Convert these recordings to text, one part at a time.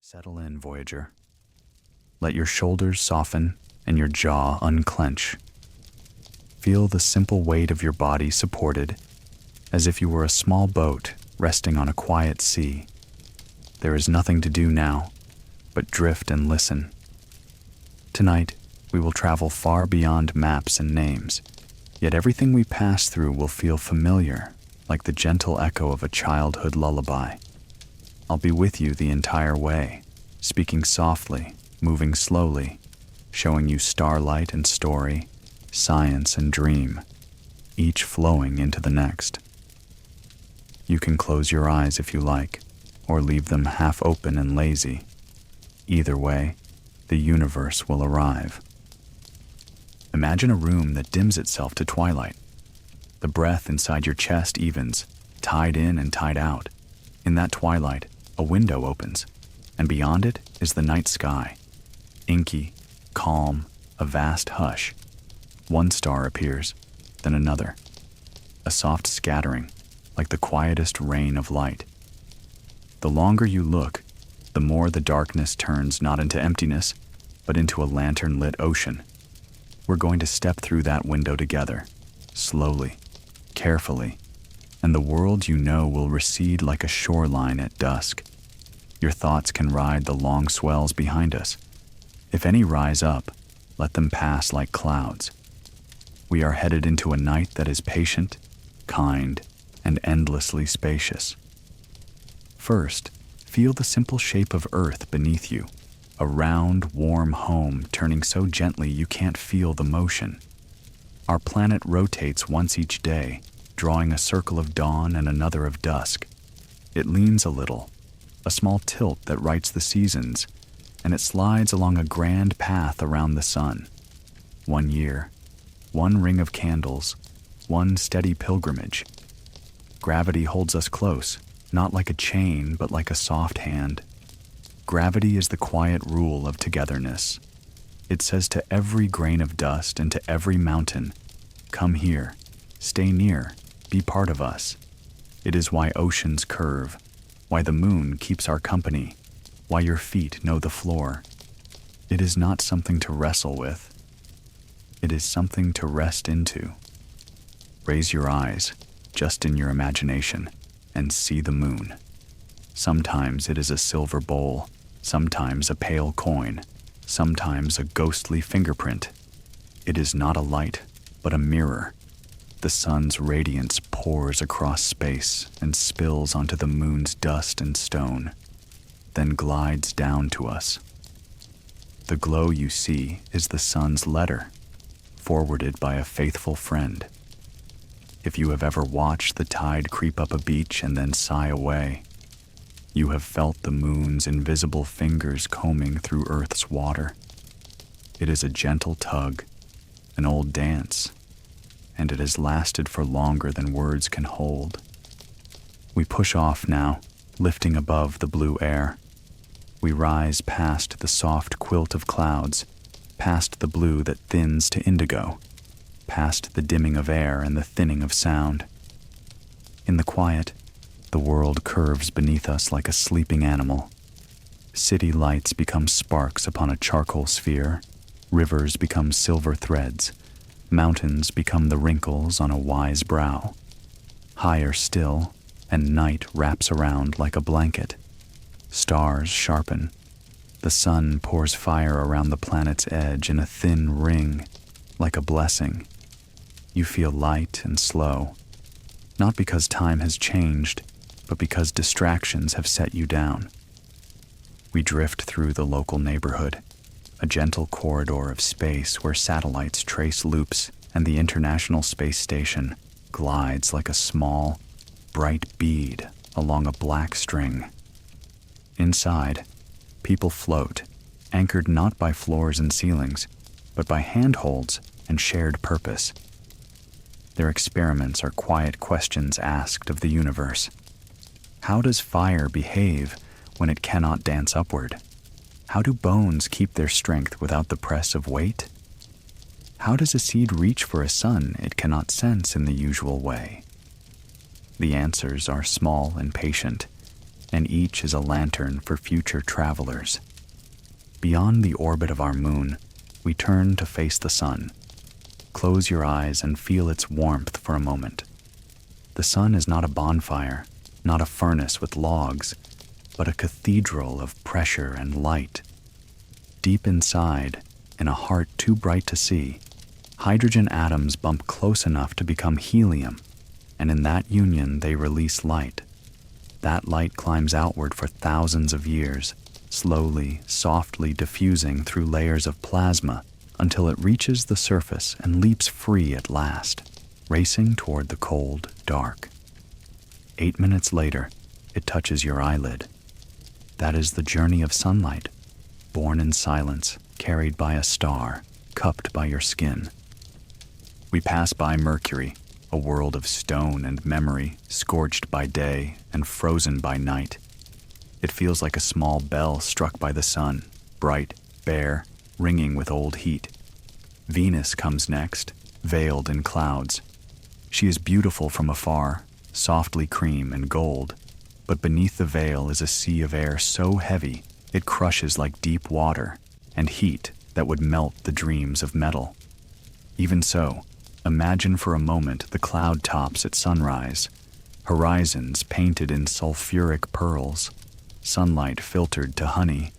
Settle in, Voyager. Let your shoulders soften and your jaw unclench. Feel the simple weight of your body supported, as if you were a small boat resting on a quiet sea. There is nothing to do now, but drift and listen. Tonight, we will travel far beyond maps and names, yet everything we pass through will feel familiar, like the gentle echo of a childhood lullaby. I'll be with you the entire way, speaking softly, moving slowly, showing you starlight and story, science and dream, each flowing into the next. You can close your eyes if you like, or leave them half open and lazy. Either way, the universe will arrive. Imagine a room that dims itself to twilight. The breath inside your chest evens, tied in and tied out. In that twilight, a window opens, and beyond it is the night sky. Inky, calm, a vast hush. One star appears, then another. A soft scattering, like the quietest rain of light. The longer you look, the more the darkness turns not into emptiness, but into a lantern-lit ocean. We're going to step through that window together, slowly, carefully, and the world you know will recede like a shoreline at dusk. Your thoughts can ride the long swells behind us. If any rise up, let them pass like clouds. We are headed into a night that is patient, kind, and endlessly spacious. First, feel the simple shape of Earth beneath you, a round, warm home turning so gently you can't feel the motion. Our planet rotates once each day, drawing a circle of dawn and another of dusk. It leans a little, a small tilt that writes the seasons, and it slides along a grand path around the sun. 1 year, one ring of candles, one steady pilgrimage. Gravity holds us close, not like a chain, but like a soft hand. Gravity is the quiet rule of togetherness. It says to every grain of dust and to every mountain, come here, stay near, be part of us. It is why oceans curve, why the moon keeps our company, why your feet know the floor. It is not something to wrestle with. It is something to rest into. Raise your eyes, just in your imagination, and see the moon. Sometimes it is a silver bowl, sometimes a pale coin, sometimes a ghostly fingerprint. It is not a light, but a mirror. The sun's radiance pours across space and spills onto the moon's dust and stone, then glides down to us. The glow you see is the sun's letter, forwarded by a faithful friend. If you have ever watched the tide creep up a beach and then sigh away, you have felt the moon's invisible fingers combing through Earth's water. It is a gentle tug, an old dance, and it has lasted for longer than words can hold. We push off now, lifting above the blue air. We rise past the soft quilt of clouds, past the blue that thins to indigo, past the dimming of air and the thinning of sound. In the quiet, the world curves beneath us like a sleeping animal. City lights become sparks upon a charcoal sphere, rivers become silver threads, mountains become the wrinkles on a wise brow. Higher still, and night wraps around like a blanket. Stars sharpen. The sun pours fire around the planet's edge in a thin ring, like a blessing. You feel light and slow, not because time has changed, but because distractions have set you down. We drift through the local neighborhood, a gentle corridor of space where satellites trace loops and the International Space Station glides like a small, bright bead along a black string. Inside, people float, anchored not by floors and ceilings, but by handholds and shared purpose. Their experiments are quiet questions asked of the universe. How does fire behave when it cannot dance upward? How do bones keep their strength without the press of weight? How does a seed reach for a sun it cannot sense in the usual way? The answers are small and patient, and each is a lantern for future travelers. Beyond the orbit of our moon, we turn to face the sun. Close your eyes and feel its warmth for a moment. The sun is not a bonfire, not a furnace with logs, but a cathedral of pressure and light. Deep inside, in a heart too bright to see, hydrogen atoms bump close enough to become helium, and in that union they release light. That light climbs outward for thousands of years, slowly, softly diffusing through layers of plasma until it reaches the surface and leaps free at last, racing toward the cold dark. 8 minutes later, it touches your eyelid. That is the journey of sunlight, born in silence, carried by a star, cupped by your skin. We pass by Mercury, a world of stone and memory, scorched by day and frozen by night. It feels like a small bell struck by the sun, bright, bare, ringing with old heat. Venus comes next, veiled in clouds. She is beautiful from afar, softly cream and gold, but beneath the veil is a sea of air so heavy it crushes like deep water, and heat that would melt the dreams of metal. Even so, imagine for a moment the cloud tops at sunrise, horizons painted in sulfuric pearls, sunlight filtered to honey.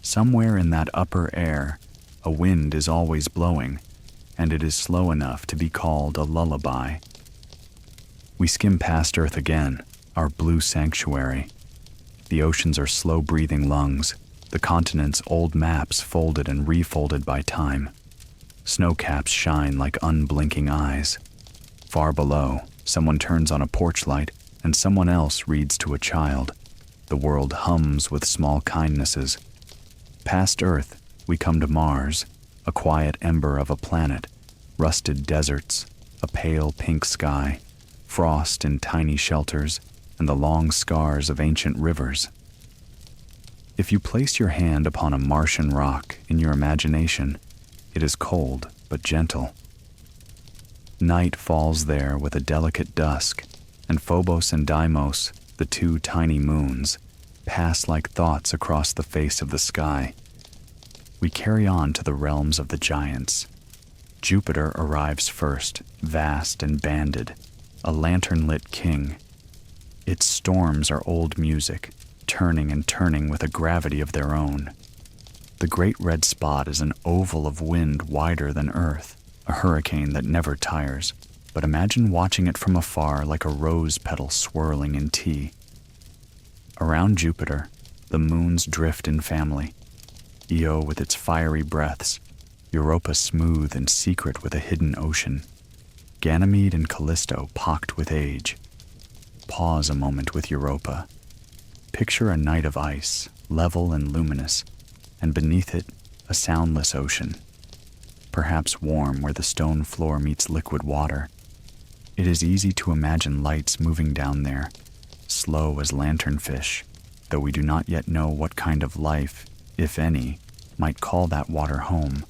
Somewhere in that upper air, a wind is always blowing, and it is slow enough to be called a lullaby. We skim past Earth again, our blue sanctuary. The oceans are slow-breathing lungs, the continents old maps folded and refolded by time. Snowcaps shine like unblinking eyes. Far below, someone turns on a porch light, and someone else reads to a child. The world hums with small kindnesses. Past Earth, we come to Mars, a quiet ember of a planet, rusted deserts, a pale pink sky, frost in tiny shelters, and the long scars of ancient rivers. If you place your hand upon a Martian rock in your imagination, it is cold but gentle. Night falls there with a delicate dusk, and Phobos and Deimos, the two tiny moons, pass like thoughts across the face of the sky. We carry on to the realms of the giants. Jupiter arrives first, vast and banded, a lantern-lit king. Its storms are old music, turning and turning with a gravity of their own. The great red spot is an oval of wind wider than Earth, a hurricane that never tires, but imagine watching it from afar like a rose petal swirling in tea. Around Jupiter, the moons drift in family. Io with its fiery breaths, Europa smooth and secret with a hidden ocean, Ganymede and Callisto pocked with age. Pause a moment with Europa. Picture a night of ice, level and luminous, and beneath it, a soundless ocean, perhaps warm where the stone floor meets liquid water. It is easy to imagine lights moving down there, slow as lanternfish, though we do not yet know what kind of life, if any, might call that water home.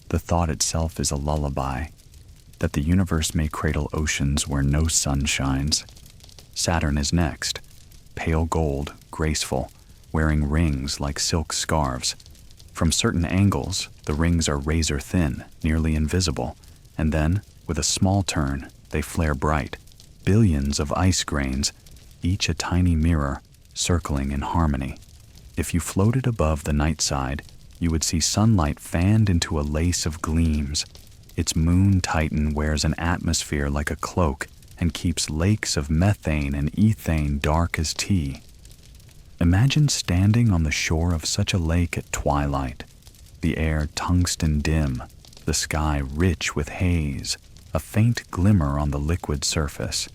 The thought itself is a lullaby, that the universe may cradle oceans where no sun shines. Saturn is next, pale gold, graceful, wearing rings like silk scarves. From certain angles, the rings are razor thin, nearly invisible, and then, with a small turn, they flare bright. Billions of ice grains, each a tiny mirror, circling in harmony. If you floated above the night side, you would see sunlight fanned into a lace of gleams. Its moon titan wears an atmosphere like a cloak and keeps lakes of methane and ethane dark as tea. Imagine standing on the shore of such a lake at twilight, the air tungsten dim, the sky rich with haze, a faint glimmer on the liquid surface.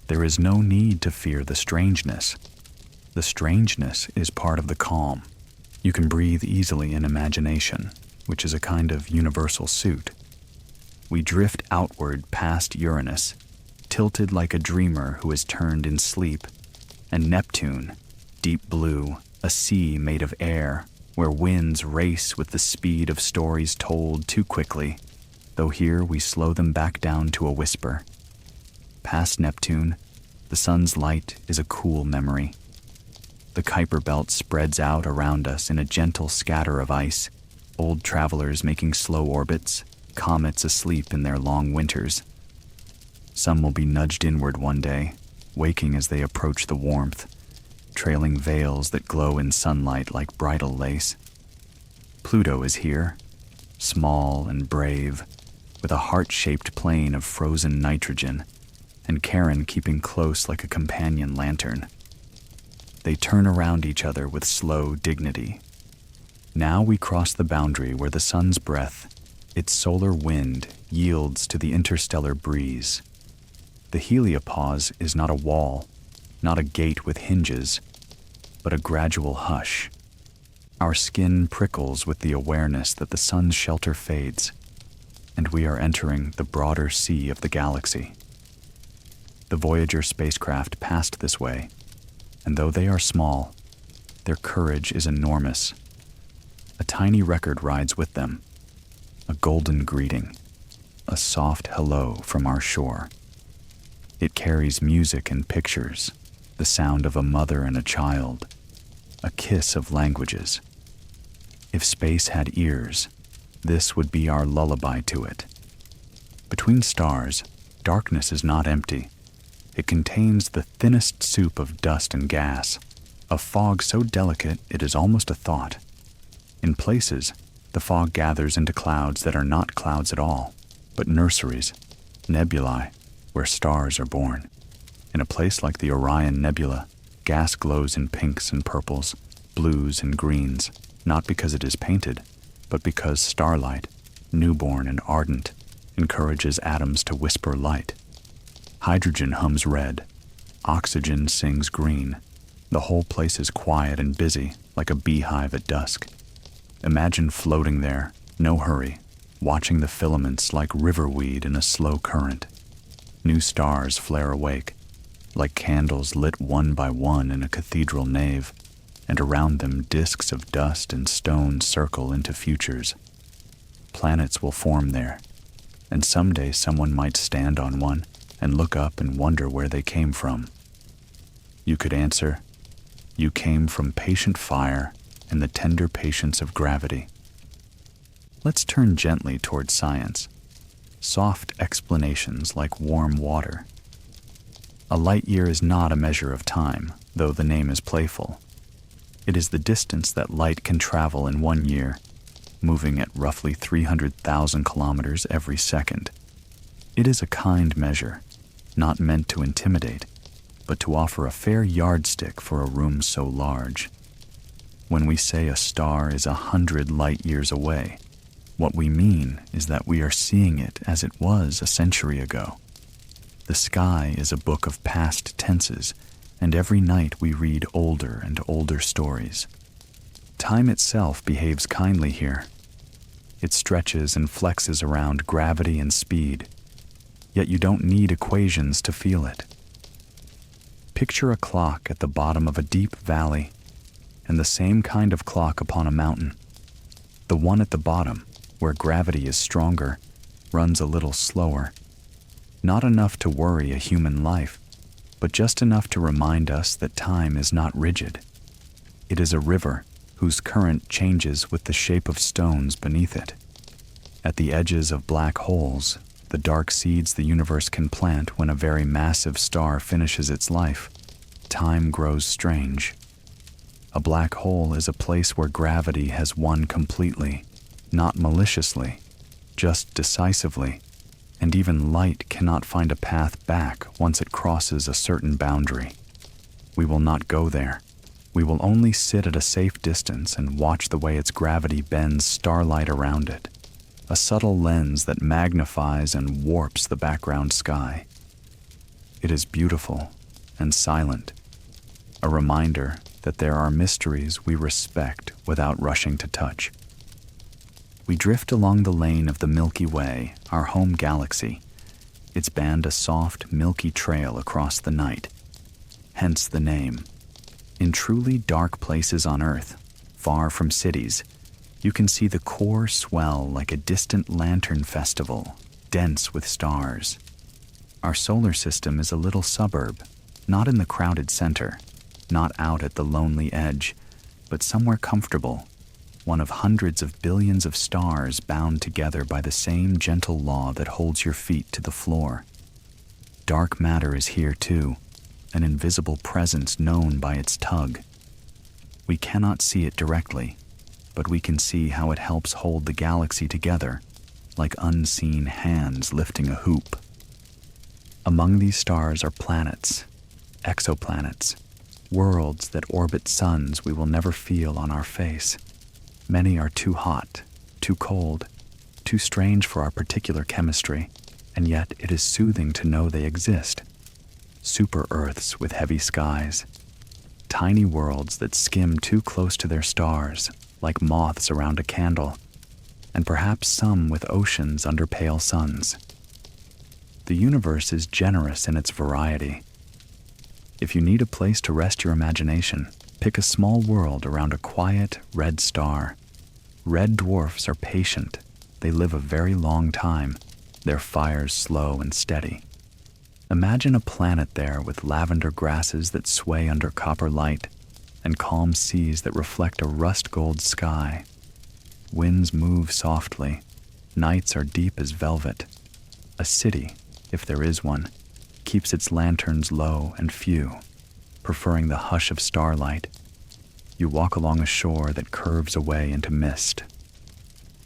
There is no need to fear the strangeness. The strangeness is part of the calm. You can breathe easily in imagination, which is a kind of universal suit. We drift outward past Uranus, tilted like a dreamer who has turned in sleep, and Neptune, deep blue, a sea made of air, where winds race with the speed of stories told too quickly, though here we slow them back down to a whisper. Past Neptune, The sun's light is a cool memory. The Kuiper Belt spreads out around us in a gentle scatter of ice, old travelers making slow orbits, comets asleep in their long winters. Some will be nudged inward one day, waking as they approach the warmth, trailing veils that glow in sunlight like bridal lace. Pluto is here, small and brave, with a heart-shaped plain of frozen nitrogen, and Charon keeping close like a companion lantern. They turn around each other with slow dignity. Now we cross the boundary where the sun's breath, its solar wind, yields to the interstellar breeze. The heliopause is not a wall, not a gate with hinges, but a gradual hush. Our skin prickles with the awareness that the sun's shelter fades, and we are entering the broader sea of the galaxy. The Voyager spacecraft passed this way, and though they are small, their courage is enormous. A tiny record rides with them, a golden greeting, a soft hello from our shore. It carries music and pictures, the sound of a mother and a child, a kiss of languages. If space had ears, this would be our lullaby to it. Between stars, darkness is not empty. It contains the thinnest soup of dust and gas, a fog so delicate it is almost a thought. In places, the fog gathers into clouds that are not clouds at all, but nurseries, nebulae, where stars are born. In a place like the Orion Nebula, gas glows in pinks and purples, blues and greens, not because it is painted, but because starlight, newborn and ardent, encourages atoms to whisper light. Hydrogen hums red, oxygen sings green. The whole place is quiet and busy, like a beehive at dusk. Imagine floating there, no hurry, watching the filaments like riverweed in a slow current. New stars flare awake, like candles lit one by one in a cathedral nave, and around them disks of dust and stone circle into futures. Planets will form there, and someday someone might stand on one and look up and wonder where they came from. You could answer, you came from patient fire and the tender patience of gravity. Let's turn gently toward science. Soft explanations like warm water. A light year is not a measure of time, though the name is playful. It is the distance that light can travel in 1 year, moving at roughly 300,000 kilometers every second. It is a kind measure, not meant to intimidate, but to offer a fair yardstick for a room so large. When we say a star is 100 light years away, what we mean is that we are seeing it as it was a century ago. The sky is a book of past tenses, and every night we read older and older stories. Time itself behaves kindly here. It stretches and flexes around gravity and speed, yet you don't need equations to feel it. Picture a clock at the bottom of a deep valley, and the same kind of clock upon a mountain. The one at the bottom, where gravity is stronger, runs a little slower. Not enough to worry a human life, but just enough to remind us that time is not rigid. It is a river whose current changes with the shape of stones beneath it. At the edges of black holes, the dark seeds the universe can plant when a very massive star finishes its life, time grows strange. A black hole is a place where gravity has won completely, not maliciously, just decisively, and even light cannot find a path back once it crosses a certain boundary. We will not go there. We will only sit at a safe distance and watch the way its gravity bends starlight around it, a subtle lens that magnifies and warps the background sky. It is beautiful and silent, a reminder that there are mysteries we respect without rushing to touch. We drift along the lane of the Milky Way, our home galaxy. Its band a soft, milky trail across the night, hence the name. In truly dark places on Earth, far from cities, you can see the core swell like a distant lantern festival, dense with stars. Our solar system is a little suburb, not in the crowded center, not out at the lonely edge, but somewhere comfortable, one of hundreds of billions of stars bound together by the same gentle law that holds your feet to the floor. Dark matter is here too, an invisible presence known by its tug. We cannot see it directly, but we can see how it helps hold the galaxy together, like unseen hands lifting a hoop. Among these stars are planets, exoplanets, worlds that orbit suns we will never feel on our face. Many are too hot, too cold, too strange for our particular chemistry, and yet it is soothing to know they exist. Super-Earths with heavy skies, tiny worlds that skim too close to their stars, like moths around a candle, and perhaps some with oceans under pale suns. The universe is generous in its variety. If you need a place to rest your imagination, pick a small world around a quiet, red star. Red dwarfs are patient. They live a very long time, their fires slow and steady. Imagine a planet there with lavender grasses that sway under copper light and calm seas that reflect a rust-gold sky. Winds move softly. Nights are deep as velvet. A city, if there is one, keeps its lanterns low and few, preferring the hush of starlight. You walk along a shore that curves away into mist.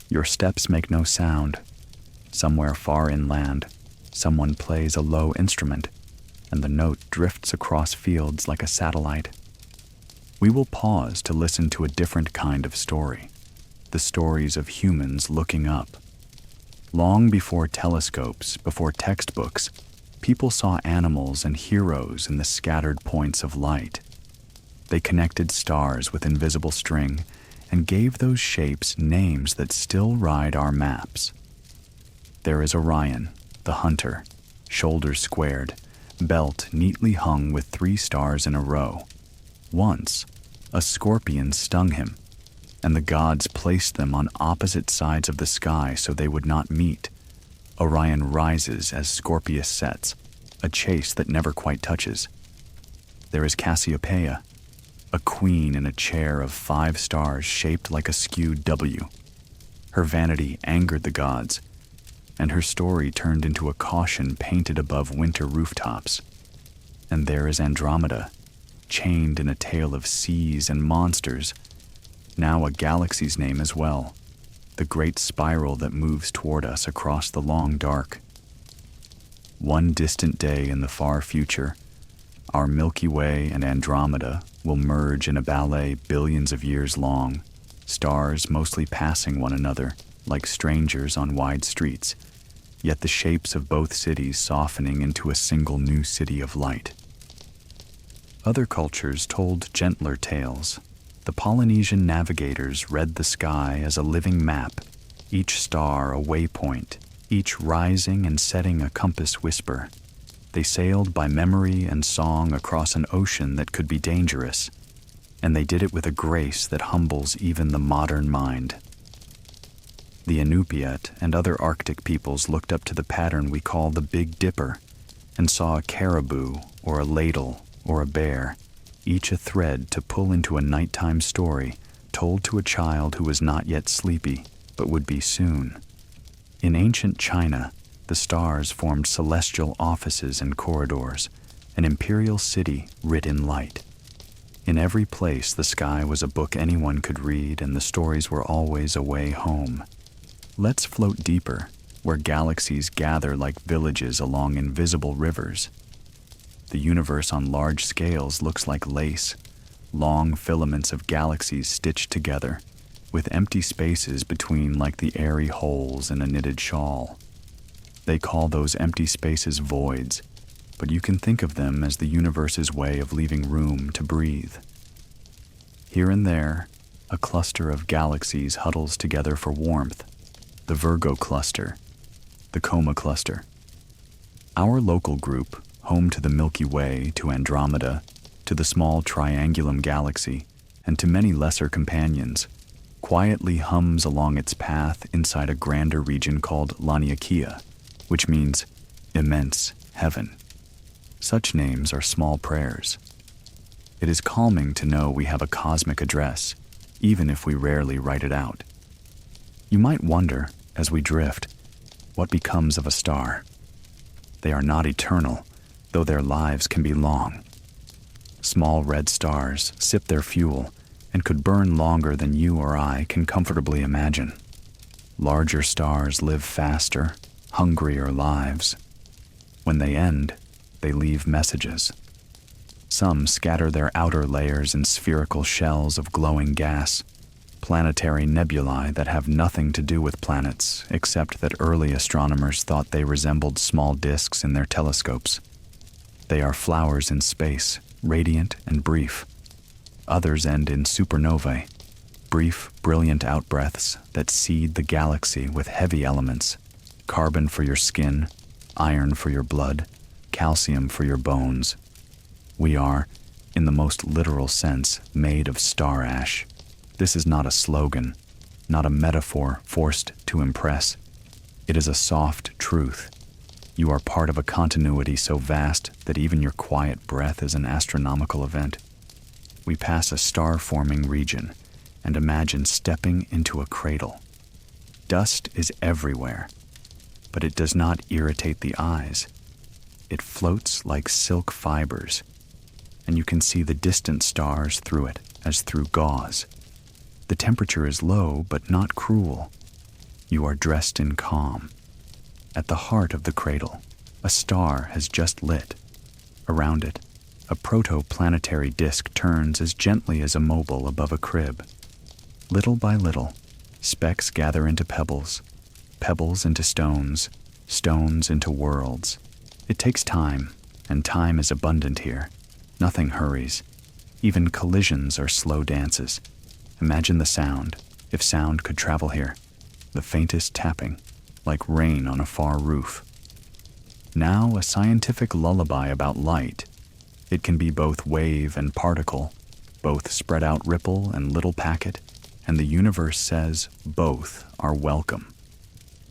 Your steps make no sound. Somewhere far inland, someone plays a low instrument, and the note drifts across fields like a satellite. We will pause to listen to a different kind of story, the stories of humans looking up. Long before telescopes, before textbooks, people saw animals and heroes in the scattered points of light. They connected stars with invisible string and gave those shapes names that still ride our maps. There is Orion, the hunter, shoulders squared, belt neatly hung with 3 stars in a row. Once, a scorpion stung him, and the gods placed them on opposite sides of the sky so they would not meet. Orion rises as Scorpius sets, a chase that never quite touches. There is Cassiopeia, a queen in a chair of 5 stars shaped like a skewed W. Her vanity angered the gods, and her story turned into a caution painted above winter rooftops. And there is Andromeda, chained in a tale of seas and monsters, now a galaxy's name as well, the great spiral that moves toward us across the long dark. One distant day in the far future, our Milky Way and Andromeda will merge in a ballet billions of years long, stars mostly passing one another like strangers on wide streets, yet the shapes of both cities softening into a single new city of light. Other cultures told gentler tales. The Polynesian navigators read the sky as a living map, each star a waypoint, each rising and setting a compass whisper. They sailed by memory and song across an ocean that could be dangerous, and they did it with a grace that humbles even the modern mind. The Inupiat and other Arctic peoples looked up to the pattern we call the Big Dipper and saw a caribou or a ladle or a bear, each a thread to pull into a nighttime story told to a child who was not yet sleepy, but would be soon. In ancient China, the stars formed celestial offices and corridors, an imperial city writ in light. In every place, the sky was a book anyone could read, and the stories were always a way home. Let's float deeper, where galaxies gather like villages along invisible rivers. The universe on large scales looks like lace, long filaments of galaxies stitched together, with empty spaces between like the airy holes in a knitted shawl. They call those empty spaces voids, but you can think of them as the universe's way of leaving room to breathe. Here and there, a cluster of galaxies huddles together for warmth, the Virgo cluster, the Coma cluster. Our local group, home to the Milky Way, to Andromeda, to the small Triangulum galaxy, and to many lesser companions, quietly hums along its path inside a grander region called Laniakea, which means immense heaven. Such names are small prayers. It is calming to know we have a cosmic address, even if we rarely write it out. You might wonder, as we drift, what becomes of a star. They are not eternal, though their lives can be long. Small red stars sip their fuel and could burn longer than you or I can comfortably imagine. Larger stars live faster, hungrier lives. When they end, they leave messages. Some scatter their outer layers in spherical shells of glowing gas, planetary nebulae that have nothing to do with planets, except that early astronomers thought they resembled small disks in their telescopes. They are flowers in space, radiant and brief. Others end in supernovae, brief, brilliant outbreaths that seed the galaxy with heavy elements, carbon for your skin, iron for your blood, calcium for your bones. We are, in the most literal sense, made of star ash. This is not a slogan, not a metaphor forced to impress. It is a soft truth. You are part of a continuity so vast that even your quiet breath is an astronomical event. We pass a star-forming region and imagine stepping into a cradle. Dust is everywhere, but it does not irritate the eyes. It floats like silk fibers, and you can see the distant stars through it as through gauze. The temperature is low, but not cruel. You are dressed in calm. At the heart of the cradle, a star has just lit. Around it, a protoplanetary disk turns as gently as a mobile above a crib. Little by little, specks gather into pebbles, pebbles into stones, stones into worlds. It takes time, and time is abundant here. Nothing hurries. Even collisions are slow dances. Imagine the sound, if sound could travel here. The faintest tapping, like rain on a far roof. Now a scientific lullaby about light. It can be both wave and particle, both spread out ripple and little packet, and the universe says both are welcome.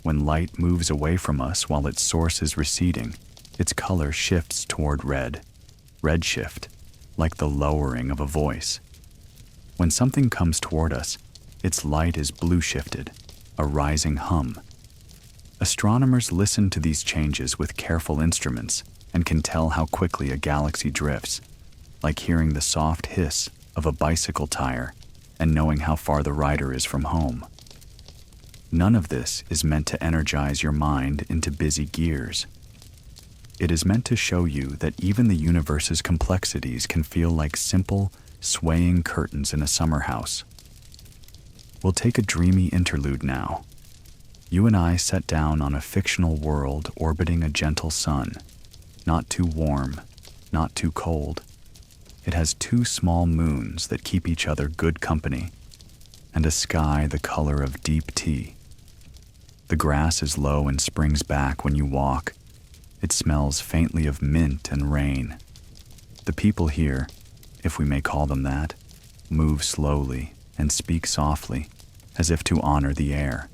When light moves away from us while its source is receding, its color shifts toward red, redshift, like the lowering of a voice. When something comes toward us, its light is blue shifted, a rising hum. Astronomers listen to these changes with careful instruments and can tell how quickly a galaxy drifts, like hearing the soft hiss of a bicycle tire and knowing how far the rider is from home. None of this is meant to energize your mind into busy gears. It is meant to show you that even the universe's complexities can feel like simple, swaying curtains in a summer house. We'll take a dreamy interlude now. You and I set down on a fictional world orbiting a gentle sun, not too warm, not too cold. It has 2 small moons that keep each other good company, and a sky the color of deep tea. The grass is low and springs back when you walk. It smells faintly of mint and rain. The people here, if we may call them that, move slowly and speak softly, as if to honor the air.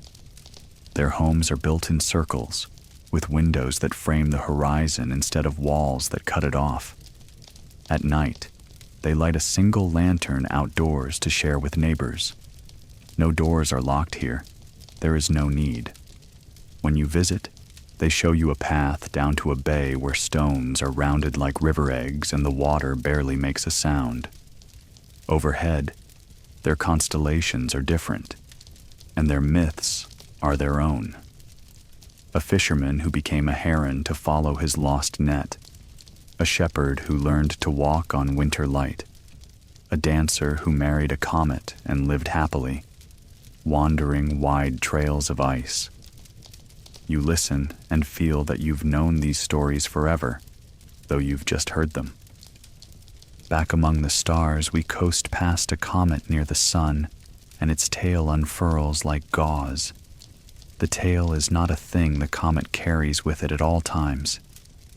Their homes are built in circles, with windows that frame the horizon instead of walls that cut it off. At night, they light a single lantern outdoors to share with neighbors. No doors are locked here. There is no need. When you visit, they show you a path down to a bay where stones are rounded like river eggs and the water barely makes a sound. Overhead, their constellations are different, and their myths are their own. A fisherman who became a heron to follow his lost net. A shepherd who learned to walk on winter light. A dancer who married a comet and lived happily, wandering wide trails of ice. You listen and feel that you've known these stories forever, though you've just heard them. Back among the stars, we coast past a comet near the sun, and its tail unfurls like gauze. The tail is not a thing the comet carries with it at all times.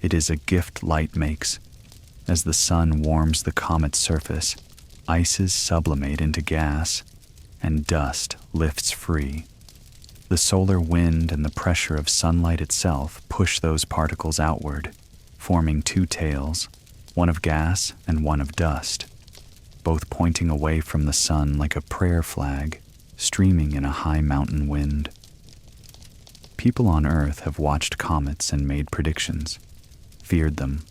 It is a gift light makes. As the sun warms the comet's surface, ices sublimate into gas, and dust lifts free. The solar wind and the pressure of sunlight itself push those particles outward, forming two tails, one of gas and one of dust, both pointing away from the sun like a prayer flag streaming in a high mountain wind. People on Earth have watched comets and made predictions, feared them,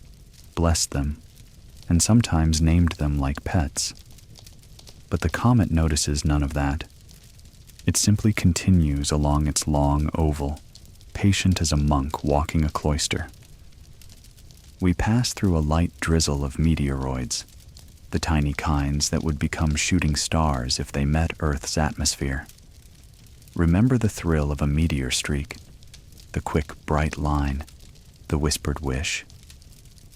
blessed them, and sometimes named them like pets. But the comet notices none of that. It simply continues along its long oval, patient as a monk walking a cloister. We pass through a light drizzle of meteoroids, the tiny kinds that would become shooting stars if they met Earth's atmosphere. Remember the thrill of a meteor streak, the quick, bright line, the whispered wish.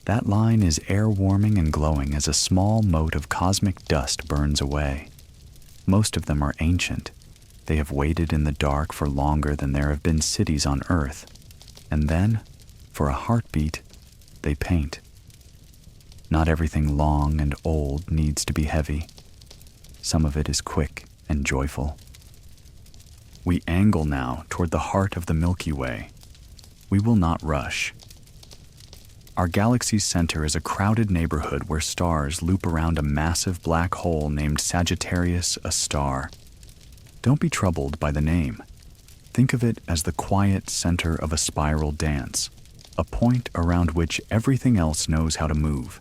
That line is air-warming and glowing as a small mote of cosmic dust burns away. Most of them are ancient. They have waited in the dark for longer than there have been cities on Earth. And then, for a heartbeat, they paint. Not everything long and old needs to be heavy. Some of it is quick and joyful. We angle now toward the heart of the Milky Way. We will not rush. Our galaxy's center is a crowded neighborhood where stars loop around a massive black hole named Sagittarius, a star. Don't be troubled by the name. Think of it as the quiet center of a spiral dance, a point around which everything else knows how to move.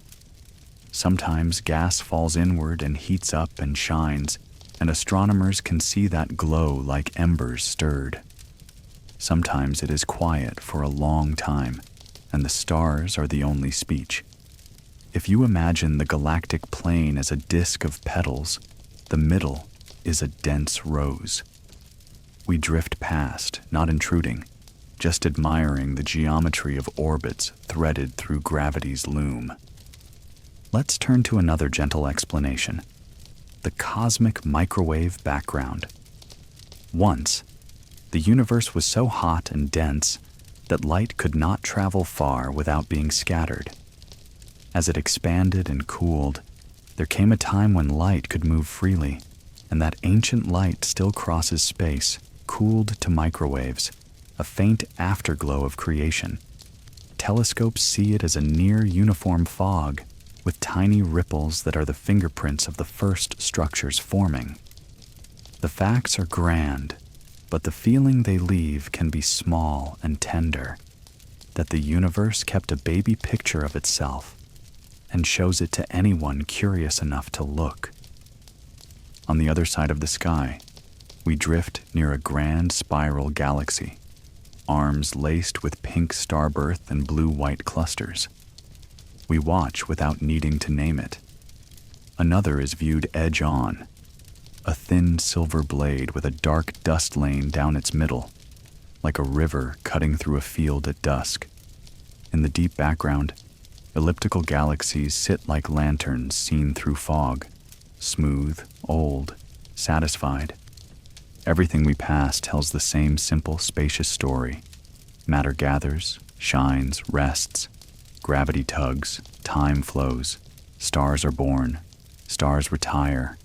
Sometimes gas falls inward and heats up and shines, and astronomers can see that glow like embers stirred. Sometimes it is quiet for a long time, and the stars are the only speech. If you imagine the galactic plane as a disk of petals, the middle is a dense rose. We drift past, not intruding, just admiring the geometry of orbits threaded through gravity's loom. Let's turn to another gentle explanation: the cosmic microwave background. Once, the universe was so hot and dense that light could not travel far without being scattered. As it expanded and cooled, there came a time when light could move freely, and that ancient light still crosses space, cooled to microwaves, a faint afterglow of creation. Telescopes see it as a near uniform fog, with tiny ripples that are the fingerprints of the first structures forming. The facts are grand, but the feeling they leave can be small and tender, that the universe kept a baby picture of itself and shows it to anyone curious enough to look. On the other side of the sky, we drift near a grand spiral galaxy, arms laced with pink starbirth and blue-white clusters. We watch without needing to name it. Another is viewed edge-on, a thin silver blade with a dark dust lane down its middle, like a river cutting through a field at dusk. In the deep background, elliptical galaxies sit like lanterns seen through fog, smooth, old, satisfied. Everything we pass tells the same simple, spacious story. Matter gathers, shines, rests. Gravity tugs, time flows. Stars are born, stars retire,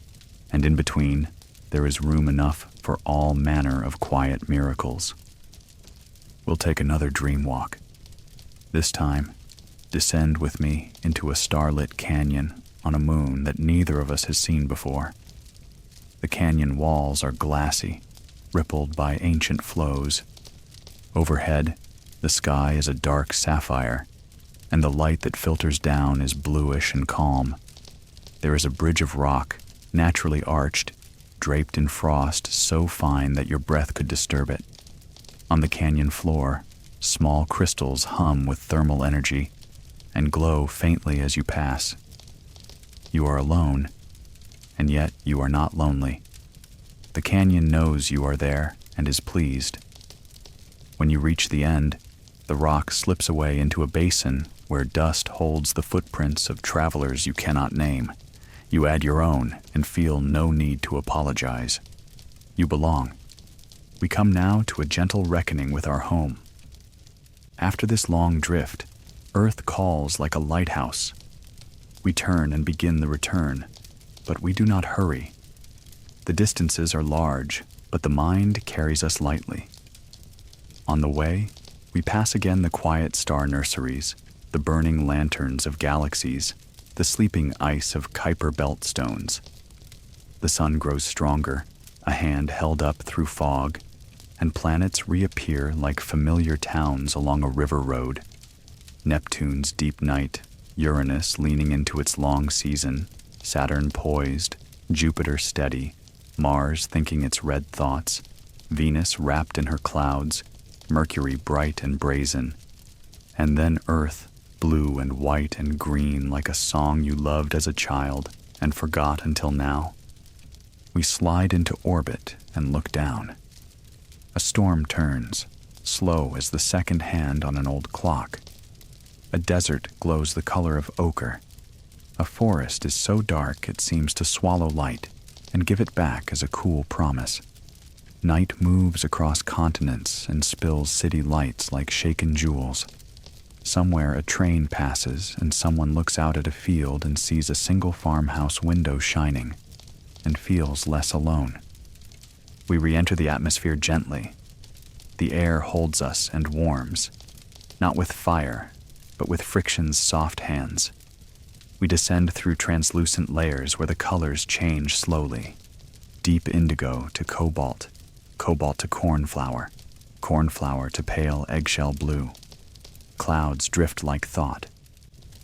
and in between, there is room enough for all manner of quiet miracles. We'll take another dream walk. This time, descend with me into a starlit canyon on a moon that neither of us has seen before. The canyon walls are glassy, rippled by ancient flows. Overhead, the sky is a dark sapphire, and the light that filters down is bluish and calm. There is a bridge of rock, naturally arched, draped in frost so fine that your breath could disturb it. On the canyon floor, small crystals hum with thermal energy and glow faintly as you pass. You are alone, and yet you are not lonely. The canyon knows you are there and is pleased. When you reach the end, the rock slips away into a basin where dust holds the footprints of travelers you cannot name. You add your own and feel no need to apologize. You belong. We come now to a gentle reckoning with our home. After this long drift, Earth calls like a lighthouse. We turn and begin the return, but we do not hurry. The distances are large, but the mind carries us lightly. On the way, we pass again the quiet star nurseries, the the burning lanterns of galaxies, the sleeping ice of Kuiper Belt stones. The sun grows stronger, a hand held up through fog, and planets reappear like familiar towns along a river road. Neptune's deep night, Uranus leaning into its long season, Saturn poised, Jupiter steady, Mars thinking its red thoughts, Venus wrapped in her clouds, Mercury bright and brazen, and then Earth, blue and white and green like a song you loved as a child and forgot until now. We slide into orbit and look down. A storm turns, slow as the second hand on an old clock. A desert glows the color of ochre. A forest is so dark it seems to swallow light and give it back as a cool promise. Night moves across continents and spills city lights like shaken jewels. Somewhere a train passes and someone looks out at a field and sees a single farmhouse window shining and feels less alone. We re-enter the atmosphere gently. The air holds us and warms, not with fire, but with friction's soft hands. We descend through translucent layers where the colors change slowly. Deep indigo to cobalt, cobalt to cornflower, cornflower to pale eggshell blue. Clouds drift like thought.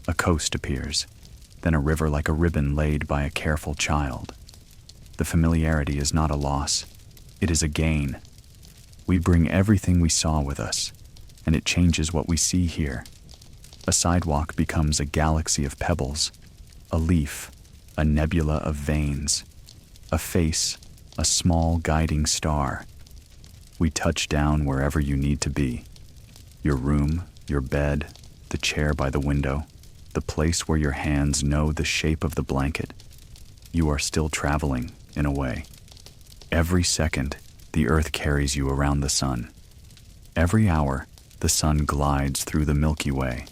A coast appears, then a river like a ribbon laid by a careful child. The familiarity is not a loss, it is a gain. We bring everything we saw with us, and it changes what we see here. A sidewalk becomes a galaxy of pebbles, a leaf, a nebula of veins, a face, a small guiding star. We touch down wherever you need to be. Your room, your bed, the chair by the window, the place where your hands know the shape of the blanket. You are still traveling, in a way. Every second, the Earth carries you around the sun. Every hour, the sun glides through the Milky Way.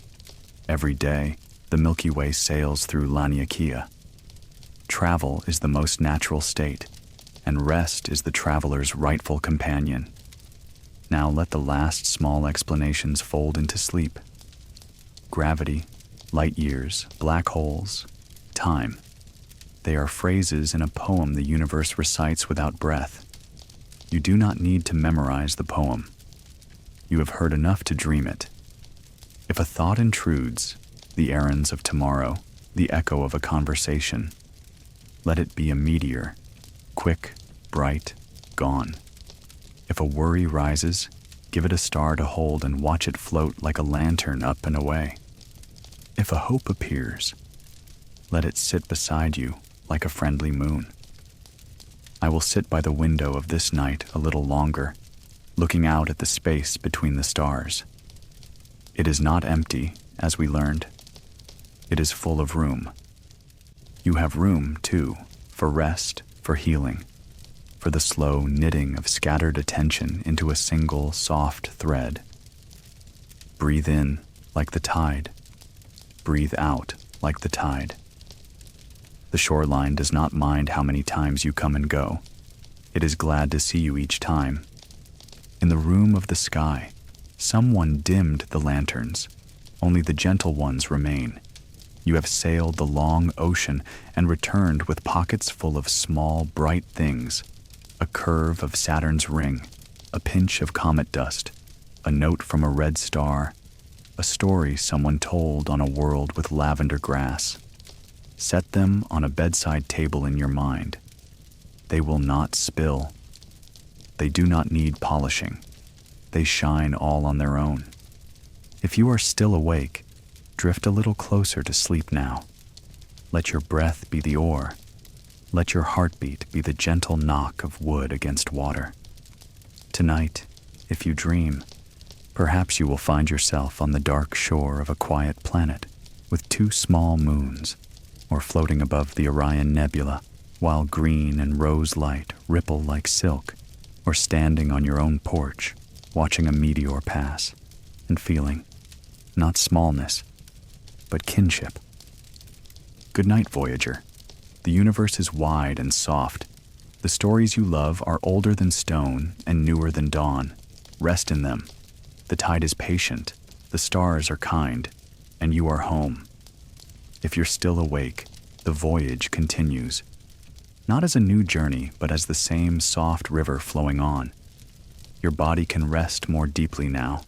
Every day, the Milky Way sails through Laniakea. Travel is the most natural state, and rest is the traveler's rightful companion. Now let the last small explanations fold into sleep. Gravity, light years, black holes, time. They are phrases in a poem the universe recites without breath. You do not need to memorize the poem. You have heard enough to dream it. If a thought intrudes, the errands of tomorrow, the echo of a conversation, let it be a meteor, quick, bright, gone. If a worry rises, give it a star to hold and watch it float like a lantern up and away. If a hope appears, let it sit beside you like a friendly moon. I will sit by the window of this night a little longer, looking out at the space between the stars. It is not empty, as we learned. It is full of room. You have room, too, for rest, for healing, for the slow knitting of scattered attention into a single soft thread. Breathe in like the tide. Breathe out like the tide. The shoreline does not mind how many times you come and go. It is glad to see you each time. In the room of the sky, someone dimmed the lanterns. Only the gentle ones remain. You have sailed the long ocean and returned with pockets full of small, bright things. A curve of Saturn's ring, a pinch of comet dust, a note from a red star, a story someone told on a world with lavender grass. Set them on a bedside table in your mind. They will not spill. They do not need polishing. They shine all on their own. If you are still awake, drift a little closer to sleep now. Let your breath be the oar. Let your heartbeat be the gentle knock of wood against water. Tonight, if you dream, perhaps you will find yourself on the dark shore of a quiet planet with 2 small moons, or floating above the Orion Nebula, while green and rose light ripple like silk, or standing on your own porch, watching a meteor pass, and feeling, not smallness, but kinship. Good night, Voyager. The universe is wide and soft. The stories you love are older than stone and newer than dawn. Rest in them. The tide is patient, the stars are kind, and you are home. If you're still awake, the voyage continues. Not as a new journey, but as the same soft river flowing on. Your body can rest more deeply now.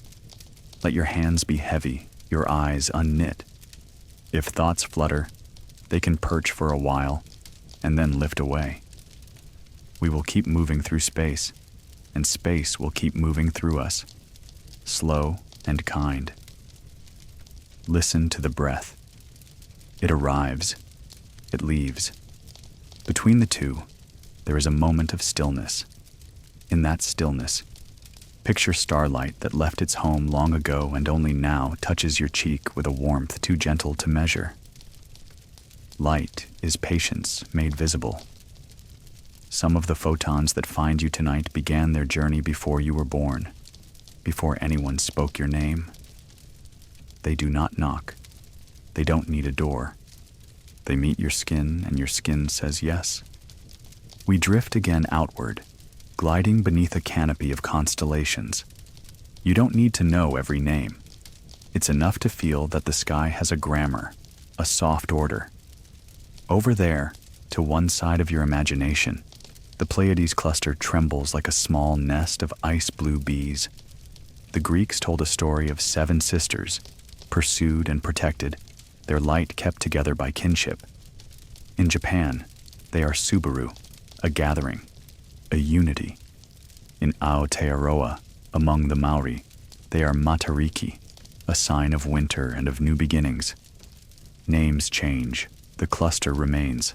Let your hands be heavy, your eyes unknit. If thoughts flutter, they can perch for a while, and then lift away. We will keep moving through space, and space will keep moving through us, slow and kind. Listen to the breath. It arrives, it leaves. Between the two, there is a moment of stillness. In that stillness, picture starlight that left its home long ago and only now touches your cheek with a warmth too gentle to measure. Light is patience made visible. Some of the photons that find you tonight began their journey before you were born, before anyone spoke your name. They do not knock. They don't need a door. They meet your skin, and your skin says yes. We drift again outward, gliding beneath a canopy of constellations. You don't need to know every name. It's enough to feel that the sky has a grammar, a soft order. Over there, to one side of your imagination, the Pleiades cluster trembles like a small nest of ice-blue bees. The Greeks told a story of 7 sisters, pursued and protected, their light kept together by kinship. In Japan, they are Subaru, a gathering, a unity. In Aotearoa, among the Maori, they are Matariki, a sign of winter and of new beginnings. Names change, the cluster remains.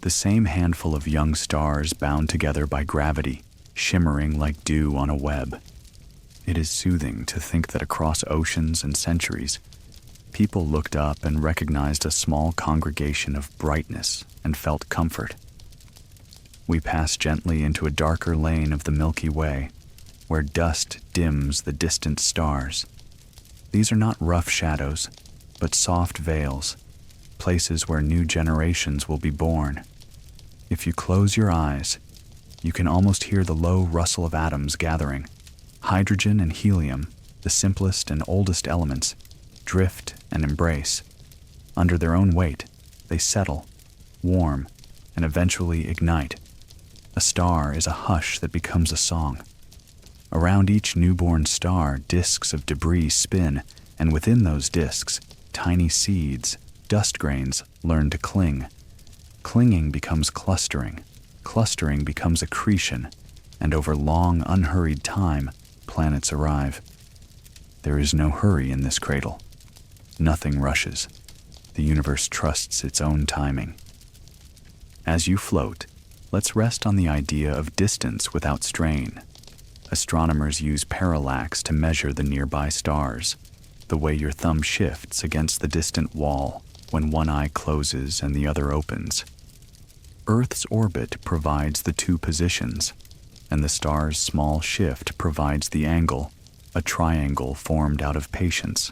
The same handful of young stars bound together by gravity, shimmering like dew on a web. It is soothing to think that across oceans and centuries, people looked up and recognized a small congregation of brightness and felt comfort. We pass gently into a darker lane of the Milky Way, where dust dims the distant stars. These are not rough shadows, but soft veils, places where new generations will be born. If you close your eyes, you can almost hear the low rustle of atoms gathering. Hydrogen and helium, the simplest and oldest elements, drift and embrace. Under their own weight, they settle, warm, and eventually ignite. A star is a hush that becomes a song. Around each newborn star, disks of debris spin, and within those disks, tiny seeds, dust grains, learn to cling. Clinging becomes clustering. Clustering becomes accretion, and over long, unhurried time, planets arrive. There is no hurry in this cradle. Nothing rushes. The universe trusts its own timing. As you float, let's rest on the idea of distance without strain. Astronomers use parallax to measure the nearby stars, the way your thumb shifts against the distant wall when one eye closes and the other opens. Earth's orbit provides the 2 positions, and the star's small shift provides the angle, a triangle formed out of patience.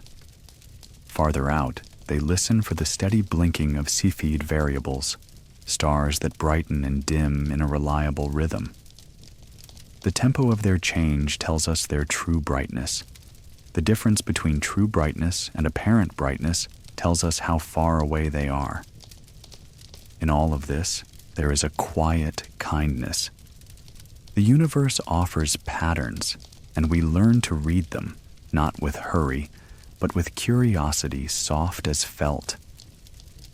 Farther out, they listen for the steady blinking of Cepheid variables, stars that brighten and dim in a reliable rhythm. The tempo of their change tells us their true brightness. The difference between true brightness and apparent brightness tells us how far away they are. In all of this, there is a quiet kindness. The universe offers patterns, and we learn to read them, not with hurry, but with curiosity soft as felt.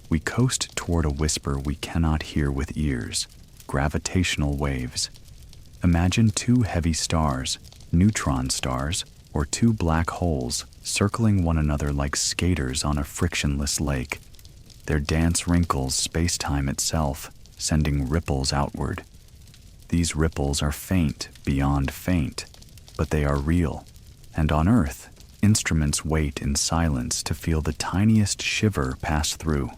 We coast toward a whisper we cannot hear with ears, gravitational waves. Imagine 2 heavy stars, neutron stars, or 2 black holes circling one another like skaters on a frictionless lake. Their dance wrinkles space-time itself, sending ripples outward. These ripples are faint beyond faint, but they are real. And on Earth, instruments wait in silence to feel the tiniest shiver pass through.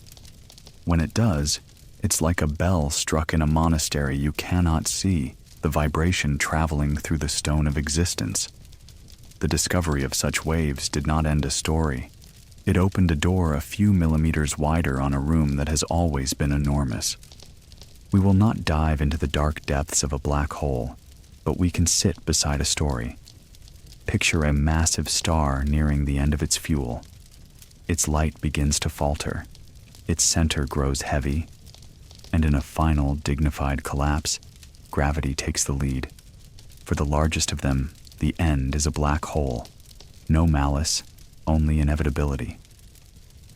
When it does, it's like a bell struck in a monastery you cannot see, the vibration traveling through the stone of existence. The discovery of such waves did not end a story. It opened a door a few millimeters wider on a room that has always been enormous. We will not dive into the dark depths of a black hole, but we can sit beside a story. Picture a massive star nearing the end of its fuel. its light begins to falter, its center grows heavy, and in a final, dignified collapse, gravity takes the lead. For the largest of them, the end is a black hole. No malice, only inevitability.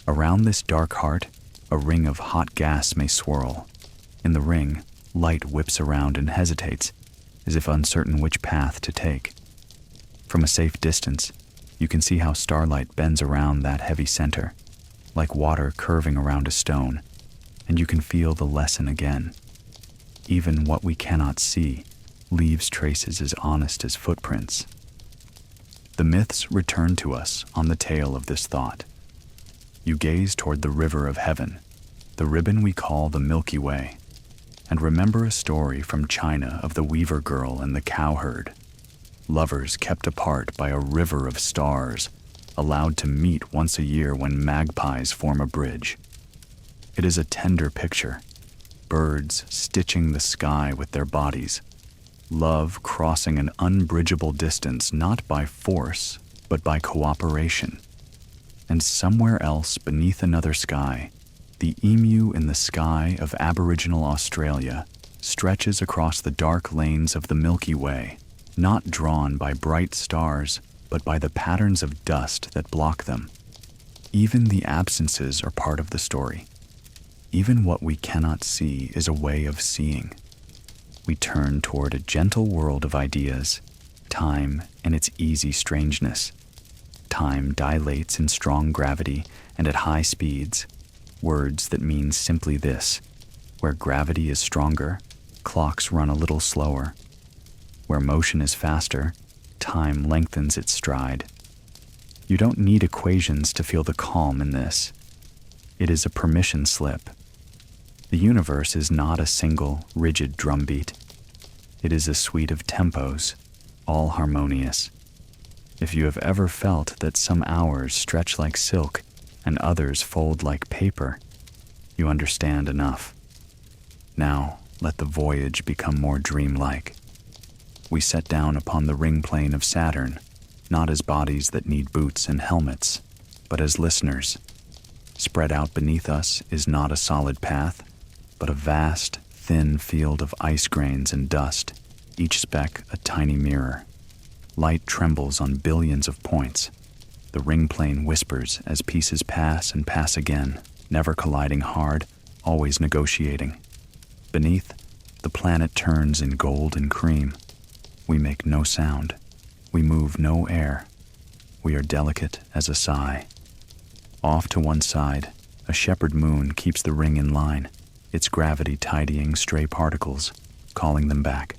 Around this dark heart, a ring of hot gas may swirl. In the ring, light whips around and hesitates, as if uncertain which path to take. From a safe distance, you can see how starlight bends around that heavy center, like water curving around a stone, and you can feel the lesson again. Even what we cannot see leaves traces as honest as footprints. The myths return to us on the tail of this thought. You gaze toward the river of heaven, the ribbon we call the Milky Way, and remember a story from China of the weaver girl and the cowherd. Lovers kept apart by a river of stars, allowed to meet once a year when magpies form a bridge. It is a tender picture, birds stitching the sky with their bodies, love crossing an unbridgeable distance not by force, but by cooperation. And somewhere else beneath another sky, the emu in the sky of Aboriginal Australia stretches across the dark lanes of the Milky Way, not drawn by bright stars, but by the patterns of dust that block them. Even the absences are part of the story. Even what we cannot see is a way of seeing. We turn toward a gentle world of ideas, time and its easy strangeness. Time dilates in strong gravity and at high speeds, words that mean simply this: where gravity is stronger, clocks run a little slower. Where motion is faster, time lengthens its stride. You don't need equations to feel the calm in this. It is a permission slip. The universe is not a single, rigid drumbeat. It is a suite of tempos, all harmonious. If you have ever felt that some hours stretch like silk and others fold like paper, you understand enough. Now, let the voyage become more dreamlike. We set down upon the ring plane of Saturn, not as bodies that need boots and helmets, but as listeners. Spread out beneath us is not a solid path, but a vast, thin field of ice grains and dust, each speck a tiny mirror. Light trembles on billions of points. The ring plane whispers as pieces pass and pass again, never colliding hard, always negotiating. Beneath, the planet turns in gold and cream. We make no sound. We move no air. We are delicate as a sigh. Off to one side, a shepherd moon keeps the ring in line, its gravity tidying stray particles, calling them back.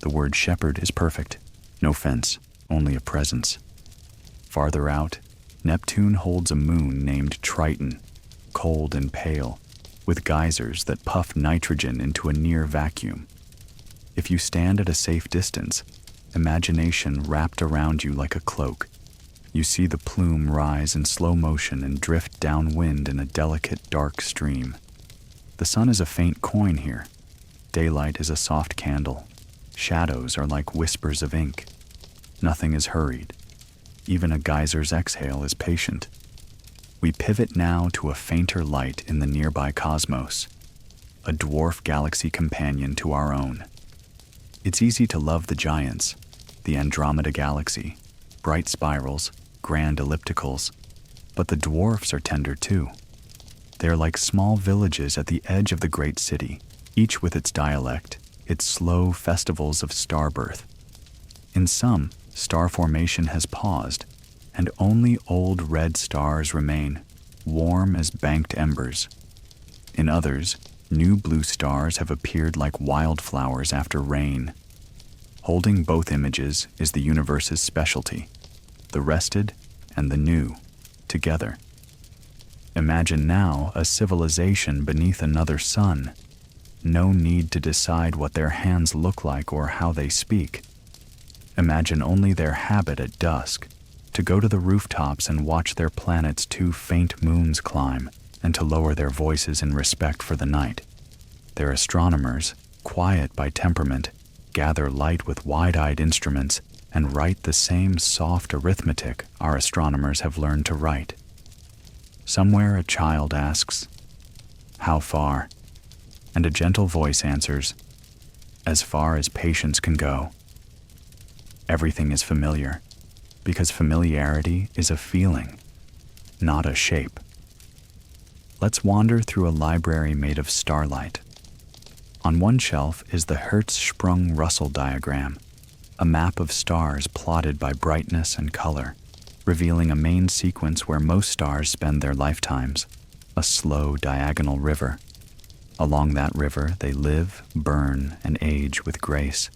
The word shepherd is perfect. No fence, only a presence. Farther out, Neptune holds a moon named Triton, cold and pale, with geysers that puff nitrogen into a near vacuum. If you stand at a safe distance, imagination wrapped around you like a cloak. You see the plume rise in slow motion and drift downwind in a delicate, dark stream. The sun is a faint coin here. Daylight is a soft candle. Shadows are like whispers of ink. Nothing is hurried. Even a geyser's exhale is patient. We pivot now to a fainter light in the nearby cosmos, a dwarf galaxy companion to our own. It's easy to love the giants, the Andromeda Galaxy, bright spirals, grand ellipticals, but the dwarfs are tender too. They are like small villages at the edge of the great city, each with its dialect, its slow festivals of starbirth. In some, star formation has paused, and only old red stars remain, warm as banked embers. In others, new blue stars have appeared like wildflowers after rain. Holding both images is the universe's specialty, the rested and the new, together. Imagine now a civilization beneath another sun. No need to decide what their hands look like or how they speak. Imagine only their habit at dusk, to go to the rooftops and watch their planet's two faint moons climb, and to lower their voices in respect for the night. Their astronomers, quiet by temperament, gather light with wide-eyed instruments and write the same soft arithmetic our astronomers have learned to write. Somewhere a child asks, "How far?" And a gentle voice answers, "As far as patience can go." Everything is familiar, because familiarity is a feeling, not a shape. Let's wander through a library made of starlight. On one shelf is the Hertzsprung-Russell diagram, a map of stars plotted by brightness and color, revealing a main sequence where most stars spend their lifetimes, a slow diagonal river. Along that river they live, burn, and age with grace.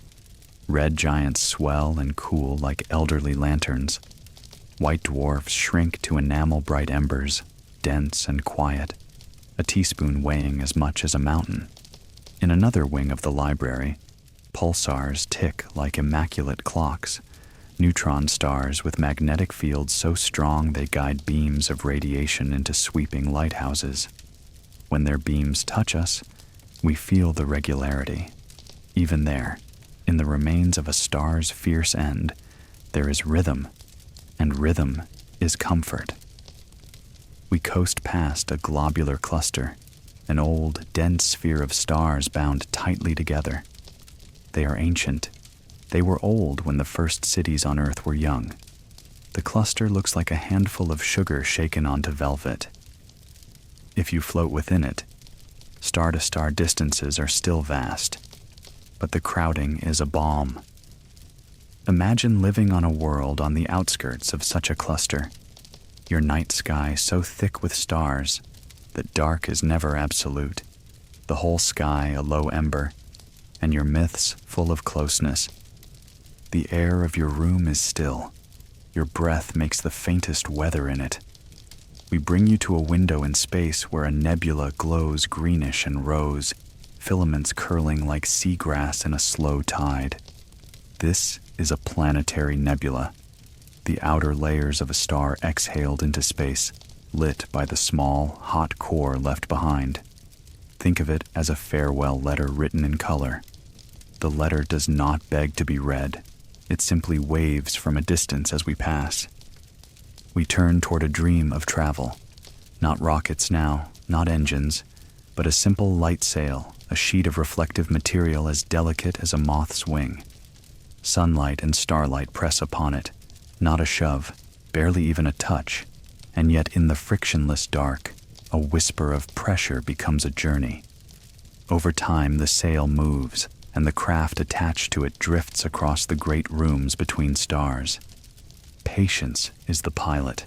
Red giants swell and cool like elderly lanterns. White dwarfs shrink to enamel-bright embers, dense and quiet, a teaspoon weighing as much as a mountain. In another wing of the library, pulsars tick like immaculate clocks, neutron stars with magnetic fields so strong they guide beams of radiation into sweeping lighthouses. When their beams touch us, we feel the regularity. Even there, in the remains of a star's fierce end, there is rhythm, and rhythm is comfort. We coast past a globular cluster, an old, dense sphere of stars bound tightly together. They are ancient. They were old when the first cities on Earth were young. The cluster looks like a handful of sugar shaken onto velvet. If you float within it, star-to-star distances are still vast, but the crowding is a balm. Imagine living on a world on the outskirts of such a cluster, your night sky so thick with stars that dark is never absolute, the whole sky a low ember, and your myths full of closeness. The air of your room is still. Your breath makes the faintest weather in it. We bring you to a window in space where a nebula glows greenish and rose, filaments curling like seagrass in a slow tide. This is a planetary nebula, the outer layers of a star exhaled into space, lit by the small, hot core left behind. Think of it as a farewell letter written in color. The letter does not beg to be read. It simply waves from a distance as we pass. We turn toward a dream of travel. Not rockets now, not engines, but a simple light sail, a sheet of reflective material as delicate as a moth's wing. Sunlight and starlight press upon it, not a shove, barely even a touch, and yet in the frictionless dark, a whisper of pressure becomes a journey. Over time, the sail moves, and the craft attached to it drifts across the great rooms between stars. Patience is the pilot.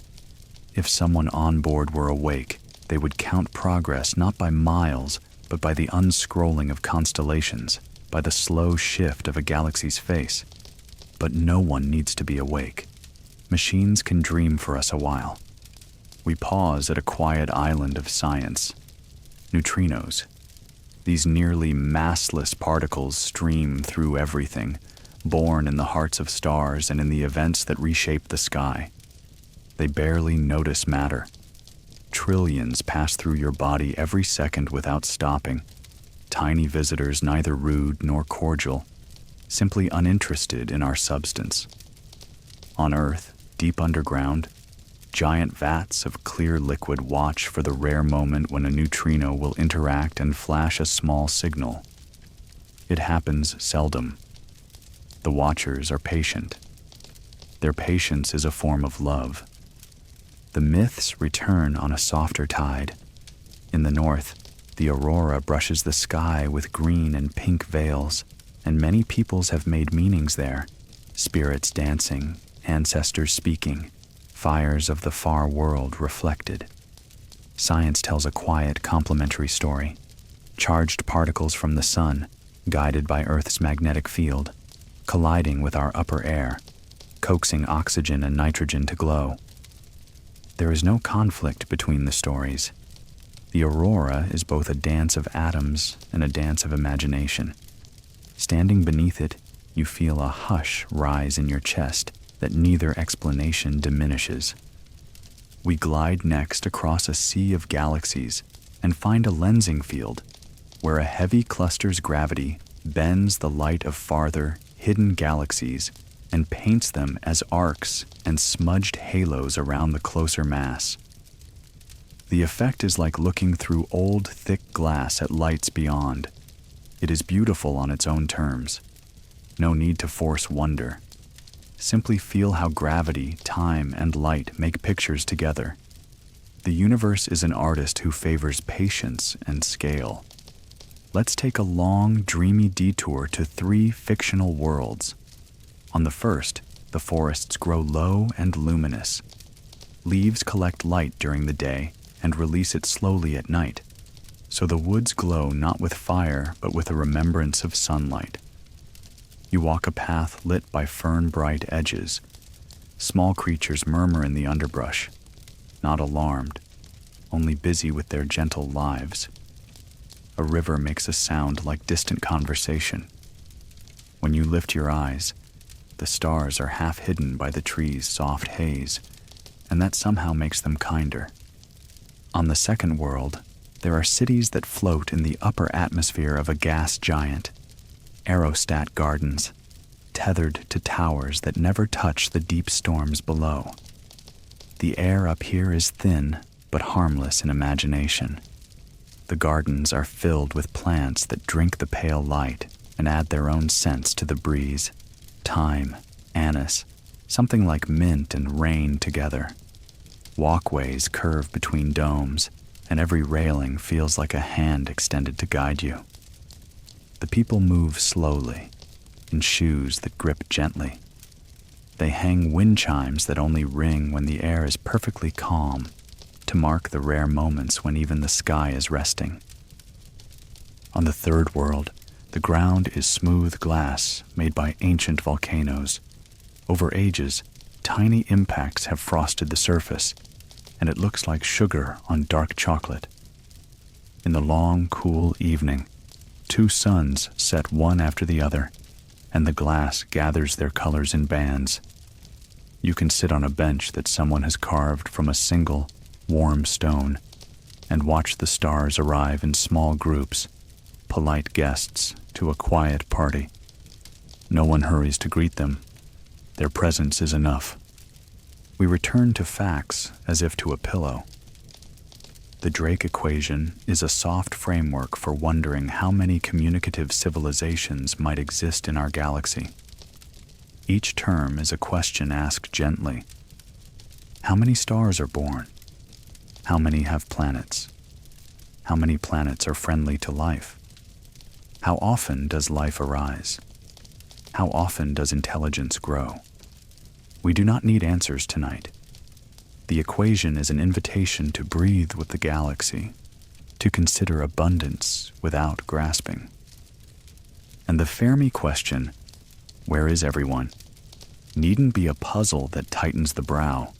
If someone on board were awake, they would count progress not by miles, but by the unscrolling of constellations, by the slow shift of a galaxy's face. But no one needs to be awake. Machines can dream for us a while. We pause at a quiet island of science. Neutrinos. These nearly massless particles stream through everything, born in the hearts of stars and in the events that reshape the sky. They barely notice matter. Trillions pass through your body every second without stopping. Tiny visitors neither rude nor cordial, simply uninterested in our substance. On Earth, deep underground, giant vats of clear liquid watch for the rare moment when a neutrino will interact and flash a small signal. It happens seldom. The watchers are patient. Their patience is a form of love. The myths return on a softer tide. In the north, the aurora brushes the sky with green and pink veils, and many peoples have made meanings there. Spirits dancing, ancestors speaking, fires of the far world reflected. Science tells a quiet, complementary story. Charged particles from the sun, guided by Earth's magnetic field, colliding with our upper air, coaxing oxygen and nitrogen to glow. There is no conflict between the stories. The aurora is both a dance of atoms and a dance of imagination. Standing beneath it, you feel a hush rise in your chest that neither explanation diminishes. We glide next across a sea of galaxies and find a lensing field where a heavy cluster's gravity bends the light of farther, hidden galaxies and paints them as arcs and smudged halos around the closer mass. The effect is like looking through old, thick glass at lights beyond. It is beautiful on its own terms. No need to force wonder. Simply feel how gravity, time, and light make pictures together. The universe is an artist who favors patience and scale. Let's take a long, dreamy detour to 3 fictional worlds. On the first, the forests grow low and luminous. Leaves collect light during the day and release it slowly at night, so the woods glow not with fire but with a remembrance of sunlight. You walk a path lit by fern-bright edges. Small creatures murmur in the underbrush, not alarmed, only busy with their gentle lives. A river makes a sound like distant conversation. When you lift your eyes, the stars are half hidden by the trees' soft haze, and that somehow makes them kinder. On the second world, there are cities that float in the upper atmosphere of a gas giant, aerostat gardens, tethered to towers that never touch the deep storms below. The air up here is thin, but harmless in imagination. The gardens are filled with plants that drink the pale light and add their own scents to the breeze. Thyme, anise, something like mint and rain together. Walkways curve between domes, and every railing feels like a hand extended to guide you. The people move slowly, in shoes that grip gently. They hang wind chimes that only ring when the air is perfectly calm, to mark the rare moments when even the sky is resting. On the third world, the ground is smooth glass made by ancient volcanoes. Over ages, tiny impacts have frosted the surface, and it looks like sugar on dark chocolate. In the long, cool evening, 2 suns set one after the other, and the glass gathers their colors in bands. You can sit on a bench that someone has carved from a single, warm stone, and watch the stars arrive in small groups, polite guests to a quiet party. No one hurries to greet them. Their presence is enough. We return to facts as if to a pillow. The Drake equation is a soft framework for wondering how many communicative civilizations might exist in our galaxy. Each term is a question asked gently. How many stars are born? How many have planets? How many planets are friendly to life? How often does life arise? How often does intelligence grow? We do not need answers tonight. The equation is an invitation to breathe with the galaxy, to consider abundance without grasping. And the Fermi question, where is everyone, needn't be a puzzle that tightens the brow.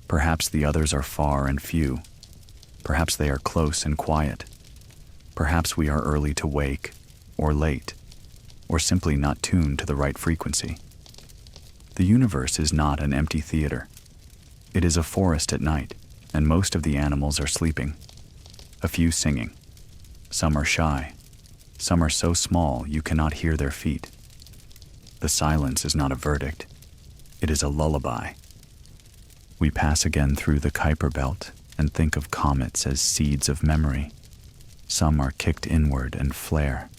Perhaps the others are far and few. Perhaps they are close and quiet. Perhaps we are early to wake, or late, or simply not tuned to the right frequency. The universe is not an empty theater. It is a forest at night, and most of the animals are sleeping. A few singing. Some are shy. Some are so small you cannot hear their feet. The silence is not a verdict. It is a lullaby. We pass again through the Kuiper Belt and think of comets as seeds of memory. Some are kicked inward and flare.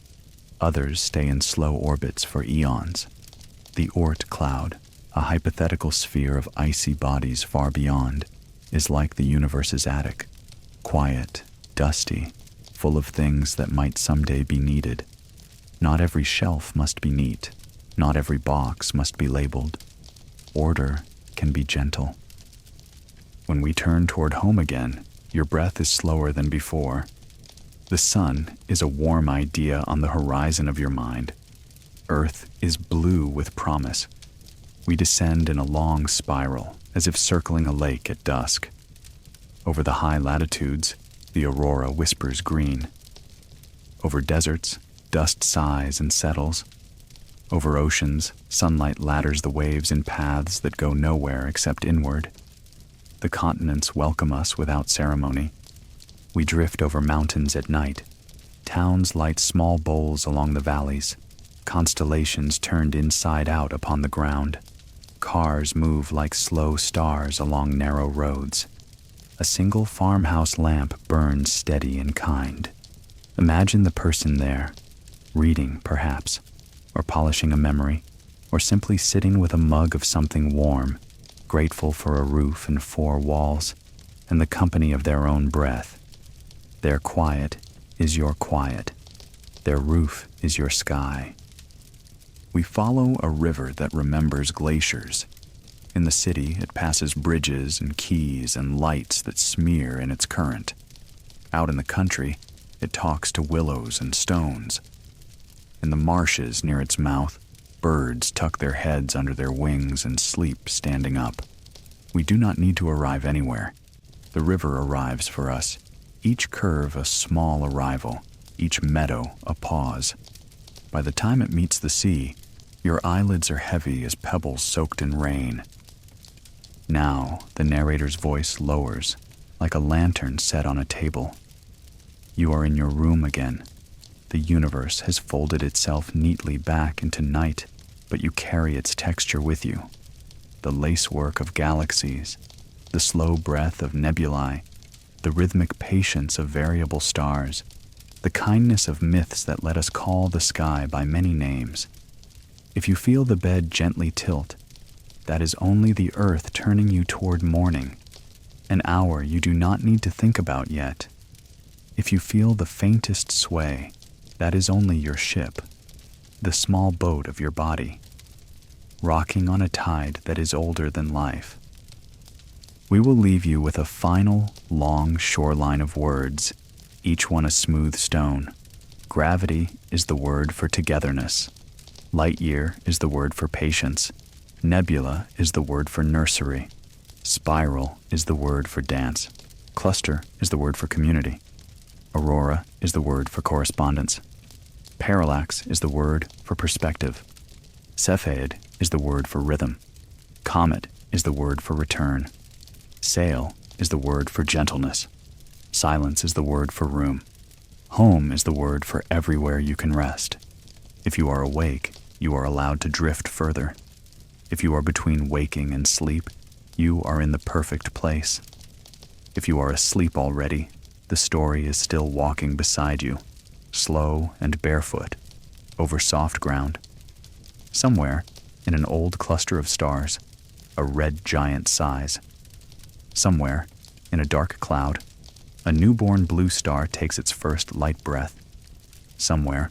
Others stay in slow orbits for eons. The Oort cloud, a hypothetical sphere of icy bodies far beyond, is like the universe's attic, quiet, dusty, full of things that might someday be needed. Not every shelf must be neat. Not every box must be labeled. Order can be gentle. When we turn toward home again, your breath is slower than before. The sun is a warm idea on the horizon of your mind. Earth is blue with promise. We descend in a long spiral, as if circling a lake at dusk. Over the high latitudes, the aurora whispers green. Over deserts, dust sighs and settles. Over oceans, sunlight ladders the waves in paths that go nowhere except inward. The continents welcome us without ceremony. We drift over mountains at night. Towns light small bowls along the valleys. Constellations turned inside out upon the ground. Cars move like slow stars along narrow roads. A single farmhouse lamp burns steady and kind. Imagine the person there, reading perhaps, or polishing a memory, or simply sitting with a mug of something warm, grateful for a roof and four walls, and the company of their own breath. Their quiet is your quiet. Their roof is your sky. We follow a river that remembers glaciers. In the city, it passes bridges and quays and lights that smear in its current. Out in the country, it talks to willows and stones. In the marshes near its mouth, birds tuck their heads under their wings and sleep standing up. We do not need to arrive anywhere. The river arrives for us, each curve a small arrival, each meadow a pause. By the time it meets the sea, your eyelids are heavy as pebbles soaked in rain. Now, the narrator's voice lowers, like a lantern set on a table. You are in your room again. The universe has folded itself neatly back into night, but you carry its texture with you. The lacework of galaxies, the slow breath of nebulae, the rhythmic patience of variable stars, the kindness of myths that let us call the sky by many names. If you feel the bed gently tilt, that is only the earth turning you toward morning, an hour you do not need to think about yet. If you feel the faintest sway, that is only your ship, the small boat of your body, rocking on a tide that is older than life. We will leave you with a final, long shoreline of words, each one a smooth stone. Gravity is the word for togetherness. Light year is the word for patience. Nebula is the word for nursery. Spiral is the word for dance. Cluster is the word for community. Aurora is the word for correspondence. Parallax is the word for perspective. Cepheid is the word for rhythm. Comet is the word for return. Sail is the word for gentleness. Silence is the word for room. Home is the word for everywhere you can rest. If you are awake, you are allowed to drift further. If you are between waking and sleep, you are in the perfect place. If you are asleep already, the story is still walking beside you, slow and barefoot, over soft ground. Somewhere, in an old cluster of stars, a red giant sighs. Somewhere, in a dark cloud, a newborn blue star takes its first light breath. Somewhere,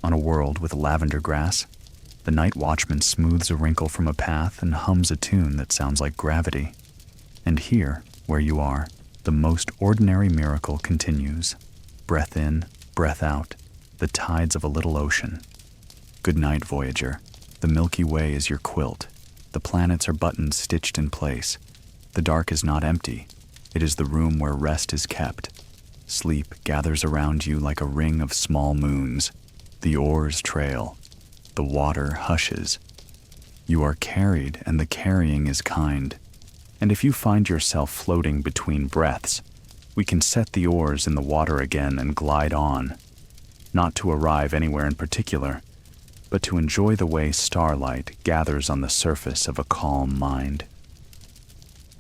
on a world with lavender grass, the night watchman smooths a wrinkle from a path and hums a tune that sounds like gravity. And here, where you are, the most ordinary miracle continues. Breath in, breath out, the tides of a little ocean. Good night, Voyager. The Milky Way is your quilt. The planets are buttons stitched in place. The dark is not empty. It is the room where rest is kept. Sleep gathers around you like a ring of small moons. The oars trail. The water hushes. You are carried, and the carrying is kind. And if you find yourself floating between breaths, we can set the oars in the water again and glide on, not to arrive anywhere in particular, but to enjoy the way starlight gathers on the surface of a calm mind.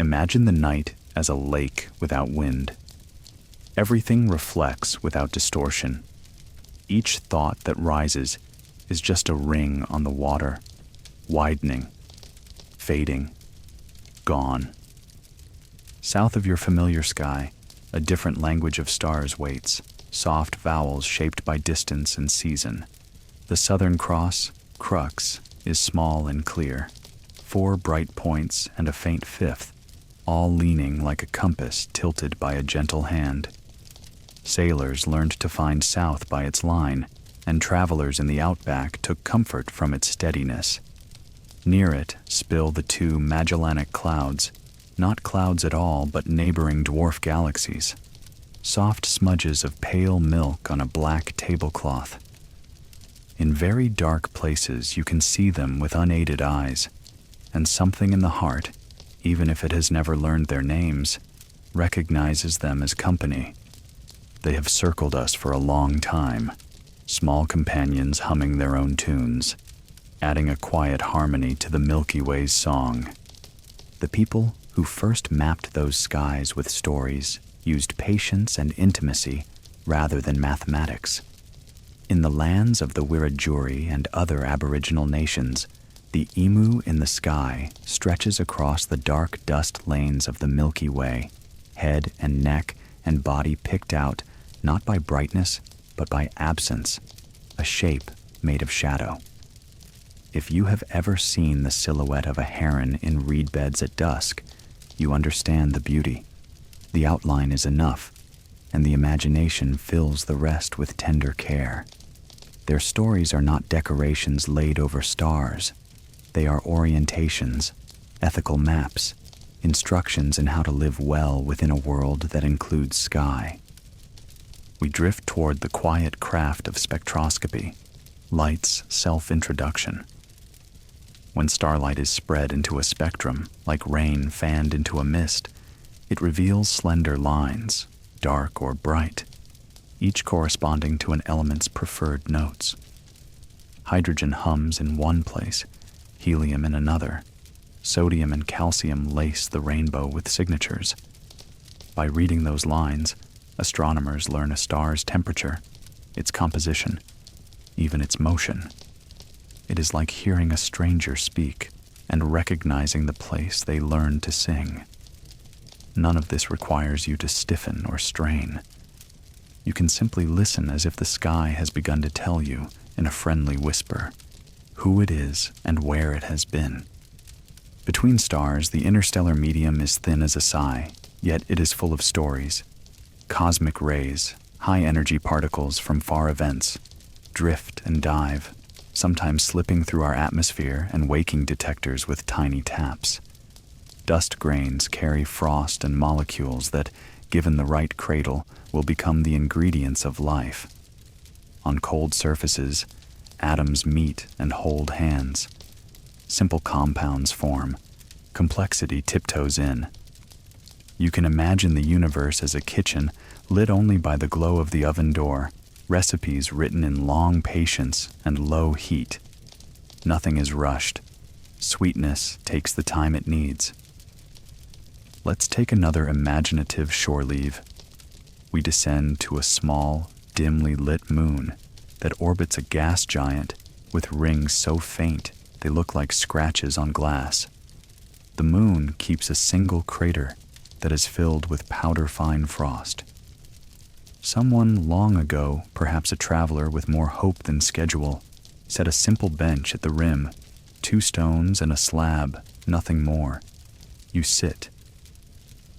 Imagine the night as a lake without wind. Everything reflects without distortion. Each thought that rises is just a ring on the water, widening, fading, gone. South of your familiar sky, a different language of stars waits, soft vowels shaped by distance and season. The Southern Cross, crux, is small and clear, 4 bright points and a faint fifth, all leaning like a compass tilted by a gentle hand. Sailors learned to find south by its line, and travelers in the outback took comfort from its steadiness. Near it spill the 2 Magellanic clouds, not clouds at all but neighboring dwarf galaxies, soft smudges of pale milk on a black tablecloth. In very dark places you can see them with unaided eyes, and something in the heart, even if it has never learned their names, recognizes them as company. They have circled us for a long time, small companions humming their own tunes, adding a quiet harmony to the Milky Way's song. The people who first mapped those skies with stories, used patience and intimacy rather than mathematics. In the lands of the Wiradjuri and other aboriginal nations, the emu in the sky stretches across the dark dust lanes of the Milky Way, head and neck and body picked out not by brightness but by absence, a shape made of shadow. If you have ever seen the silhouette of a heron in reed beds at dusk, you understand the beauty. The outline is enough, and the imagination fills the rest with tender care. Their stories are not decorations laid over stars. They are orientations, ethical maps, instructions in how to live well within a world that includes sky. We drift toward the quiet craft of spectroscopy, light's self-introduction. When starlight is spread into a spectrum, like rain fanned into a mist, it reveals slender lines, dark or bright, each corresponding to an element's preferred notes. Hydrogen hums in one place, helium in another. Sodium and calcium lace the rainbow with signatures. By reading those lines, astronomers learn a star's temperature, its composition, even its motion. It is like hearing a stranger speak and recognizing the place they learn to sing. None of this requires you to stiffen or strain. You can simply listen as if the sky has begun to tell you, in a friendly whisper, who it is and where it has been. Between stars, the interstellar medium is thin as a sigh, yet it is full of stories. Cosmic rays, high-energy particles from far events, drift and dive, sometimes slipping through our atmosphere and waking detectors with tiny taps. Dust grains carry frost and molecules that, given the right cradle, will become the ingredients of life. On cold surfaces, atoms meet and hold hands. Simple compounds form. Complexity tiptoes in. You can imagine the universe as a kitchen lit only by the glow of the oven door, recipes written in long patience and low heat. Nothing is rushed. Sweetness takes the time it needs. Let's take another imaginative shore leave. We descend to a small, dimly lit moon that orbits a gas giant with rings so faint they look like scratches on glass. The moon keeps a single crater that is filled with powder-fine frost. Someone long ago, perhaps a traveler with more hope than schedule, set a simple bench at the rim, 2 stones and a slab, nothing more. You sit.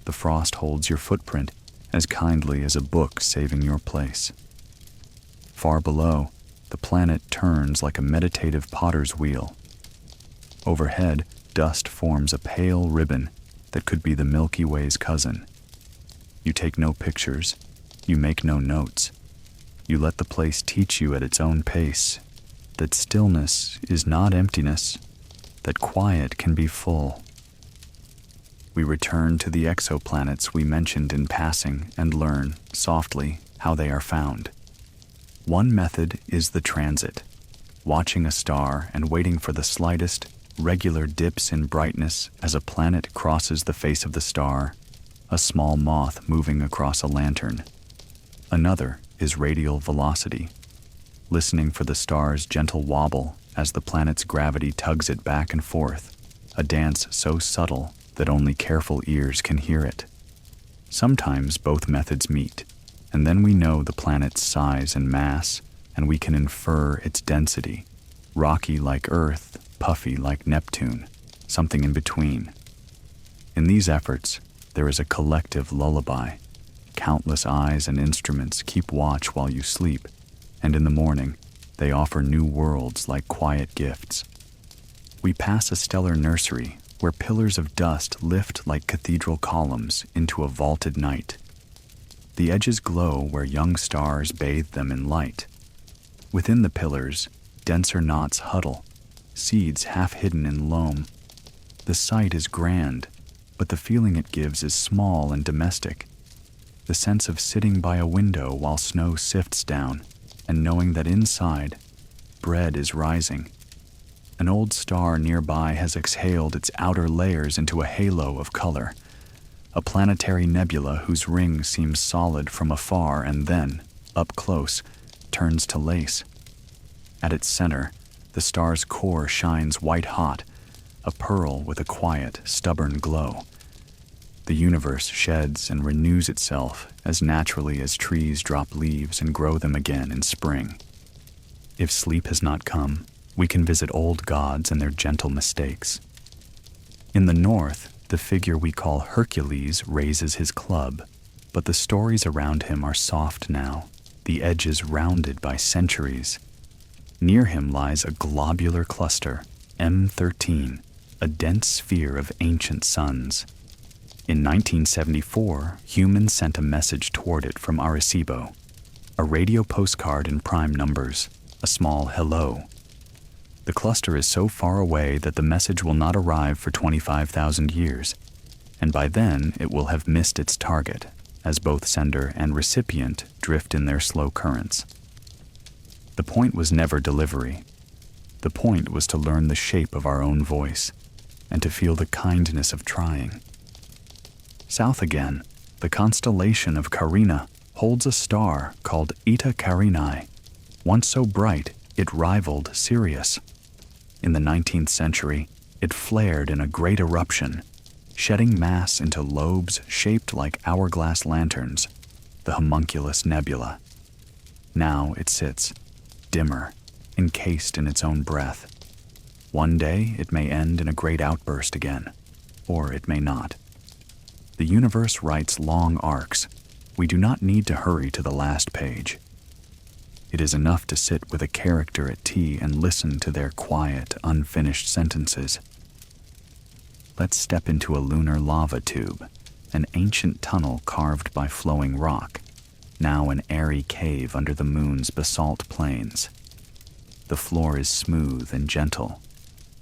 The frost holds your footprint as kindly as a book saving your place. Far below, the planet turns like a meditative potter's wheel. Overhead, dust forms a pale ribbon that could be the Milky Way's cousin. You take no pictures. You make no notes. You let the place teach you at its own pace, that stillness is not emptiness, that quiet can be full. We return to the exoplanets we mentioned in passing and learn, softly, how they are found. One method is the transit, watching a star and waiting for the slightest, regular dips in brightness as a planet crosses the face of the star, a small moth moving across a lantern. Another is radial velocity, listening for the star's gentle wobble as the planet's gravity tugs it back and forth, a dance so subtle that only careful ears can hear it. Sometimes both methods meet, and then we know the planet's size and mass, and we can infer its density, rocky like Earth, puffy like Neptune, something in between. In these efforts, there is a collective lullaby. Countless eyes and instruments keep watch while you sleep, and in the morning, they offer new worlds like quiet gifts. We pass a stellar nursery where pillars of dust lift like cathedral columns into a vaulted night. The edges glow where young stars bathe them in light. Within the pillars, denser knots huddle, seeds half hidden in loam. The sight is grand, but the feeling it gives is small and domestic. The sense of sitting by a window while snow sifts down, and knowing that inside, bread is rising. An old star nearby has exhaled its outer layers into a halo of color, a planetary nebula whose ring seems solid from afar and then, up close, turns to lace. At its center, the star's core shines white-hot, a pearl with a quiet, stubborn glow. The universe sheds and renews itself as naturally as trees drop leaves and grow them again in spring. If sleep has not come, we can visit old gods and their gentle mistakes. In the north, the figure we call Hercules raises his club, but the stories around him are soft now, the edges rounded by centuries. Near him lies a globular cluster, M13, a dense sphere of ancient suns. In 1974, humans sent a message toward it from Arecibo, a radio postcard in prime numbers, a small hello. The cluster is so far away that the message will not arrive for 25,000 years, and by then it will have missed its target, as both sender and recipient drift in their slow currents. The point was never delivery. The point was to learn the shape of our own voice, and to feel the kindness of trying. South again, the constellation of Carina holds a star called Eta Carinae. Once so bright, it rivaled Sirius. In the 19th century, it flared in a great eruption, shedding mass into lobes shaped like hourglass lanterns, the homunculus nebula. Now it sits, dimmer, encased in its own breath. One day it may end in a great outburst again, or it may not. The universe writes long arcs. We do not need to hurry to the last page. It is enough to sit with a character at tea and listen to their quiet, unfinished sentences. Let's step into a lunar lava tube, an ancient tunnel carved by flowing rock, now an airy cave under the moon's basalt plains. The floor is smooth and gentle.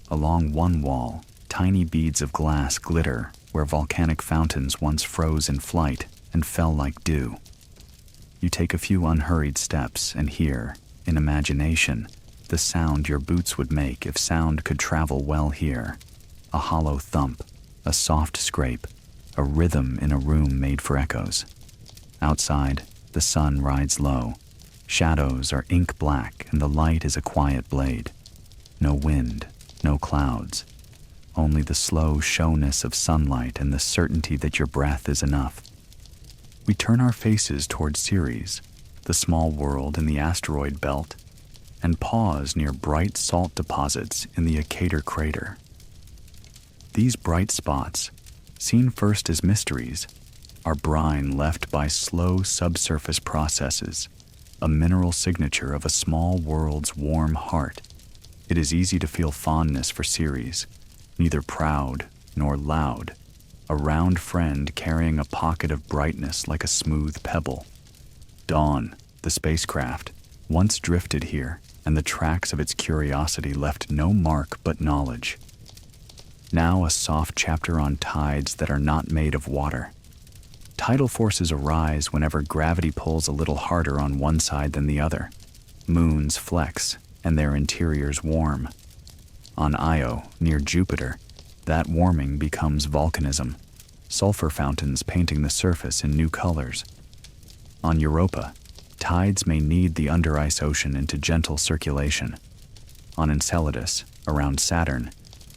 Along one wall, tiny beads of glass glitter where volcanic fountains once froze in flight and fell like dew. You take a few unhurried steps and hear, in imagination, the sound your boots would make if sound could travel well here. A hollow thump, a soft scrape, a rhythm in a room made for echoes. Outside, the sun rides low. Shadows are ink black and the light is a quiet blade. No wind, no clouds. Only the slow showness of sunlight and the certainty that your breath is enough. We turn our faces toward Ceres, the small world in the asteroid belt, and pause near bright salt deposits in the Acator crater. These bright spots, seen first as mysteries, are brine left by slow subsurface processes, a mineral signature of a small world's warm heart. It is easy to feel fondness for Ceres, neither proud nor loud, a round friend carrying a pocket of brightness like a smooth pebble. Dawn, the spacecraft, once drifted here, and the tracks of its curiosity left no mark but knowledge. Now a soft chapter on tides that are not made of water. Tidal forces arise whenever gravity pulls a little harder on one side than the other. Moons flex, and their interiors warm. On Io, near Jupiter, that warming becomes volcanism, sulfur fountains painting the surface in new colors. On Europa, tides may knead the under-ice ocean into gentle circulation. On Enceladus, around Saturn,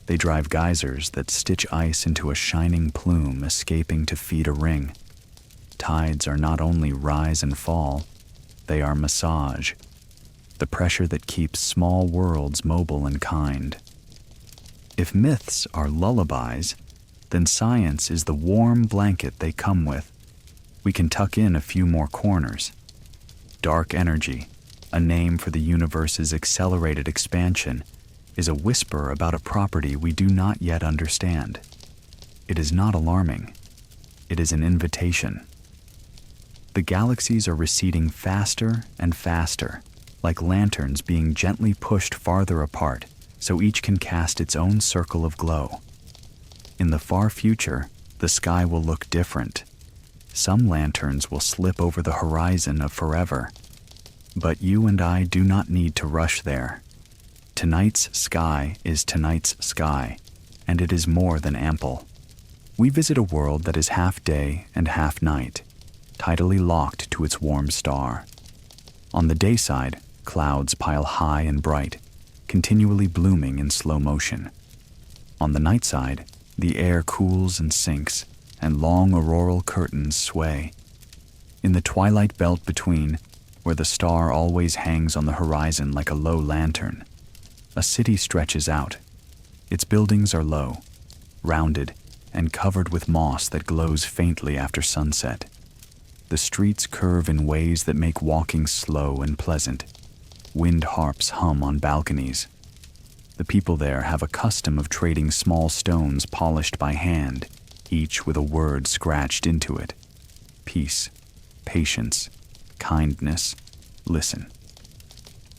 they drive geysers that stitch ice into a shining plume escaping to feed a ring. Tides are not only rise and fall, they are massage, the pressure that keeps small worlds mobile and kind. If myths are lullabies, then science is the warm blanket they come with. We can tuck in a few more corners. Dark energy, a name for the universe's accelerated expansion, is a whisper about a property we do not yet understand. It is not alarming. It is an invitation. The galaxies are receding faster and faster, like lanterns being gently pushed farther apart, so each can cast its own circle of glow. In the far future, the sky will look different. Some lanterns will slip over the horizon of forever. But you and I do not need to rush there. Tonight's sky is tonight's sky, and it is more than ample. We visit a world that is half day and half night, tidally locked to its warm star. On the day side, clouds pile high and bright, continually blooming in slow motion. On the night side, the air cools and sinks, and long auroral curtains sway. In the twilight belt between, where the star always hangs on the horizon like a low lantern, a city stretches out. Its buildings are low, rounded, and covered with moss that glows faintly after sunset. The streets curve in ways that make walking slow and pleasant. Wind harps hum on balconies. The people there have a custom of trading small stones polished by hand, each with a word scratched into it. Peace, patience, kindness, listen.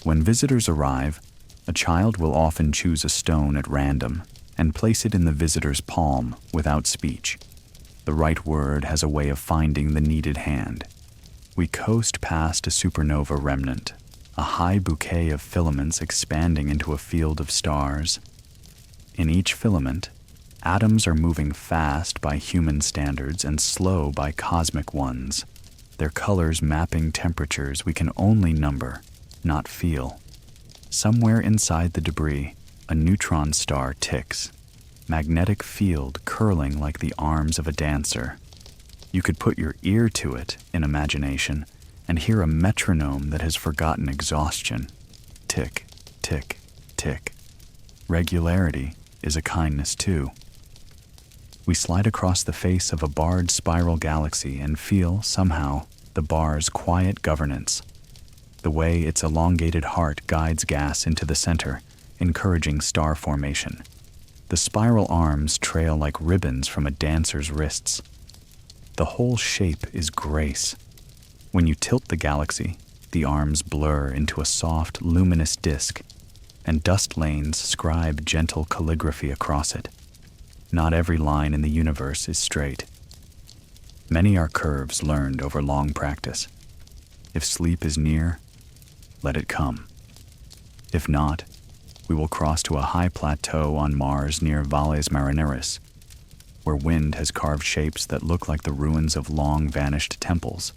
When visitors arrive, a child will often choose a stone at random and place it in the visitor's palm without speech. The right word has a way of finding the needed hand. We coast past a supernova remnant, a high bouquet of filaments expanding into a field of stars. In each filament, atoms are moving fast by human standards and slow by cosmic ones, their colors mapping temperatures we can only number, not feel. Somewhere inside the debris, a neutron star ticks, magnetic field curling like the arms of a dancer. You could put your ear to it in imagination and hear a metronome that has forgotten exhaustion. Tick, tick, tick. Regularity is a kindness too. We slide across the face of a barred spiral galaxy and feel, somehow, the bar's quiet governance. The way its elongated heart guides gas into the center, encouraging star formation. The spiral arms trail like ribbons from a dancer's wrists. The whole shape is grace. When you tilt the galaxy, the arms blur into a soft, luminous disk, and dust lanes scribe gentle calligraphy across it. Not every line in the universe is straight. Many are curves learned over long practice. If sleep is near, let it come. If not, we will cross to a high plateau on Mars near Valles Marineris, where wind has carved shapes that look like the ruins of long-vanished temples.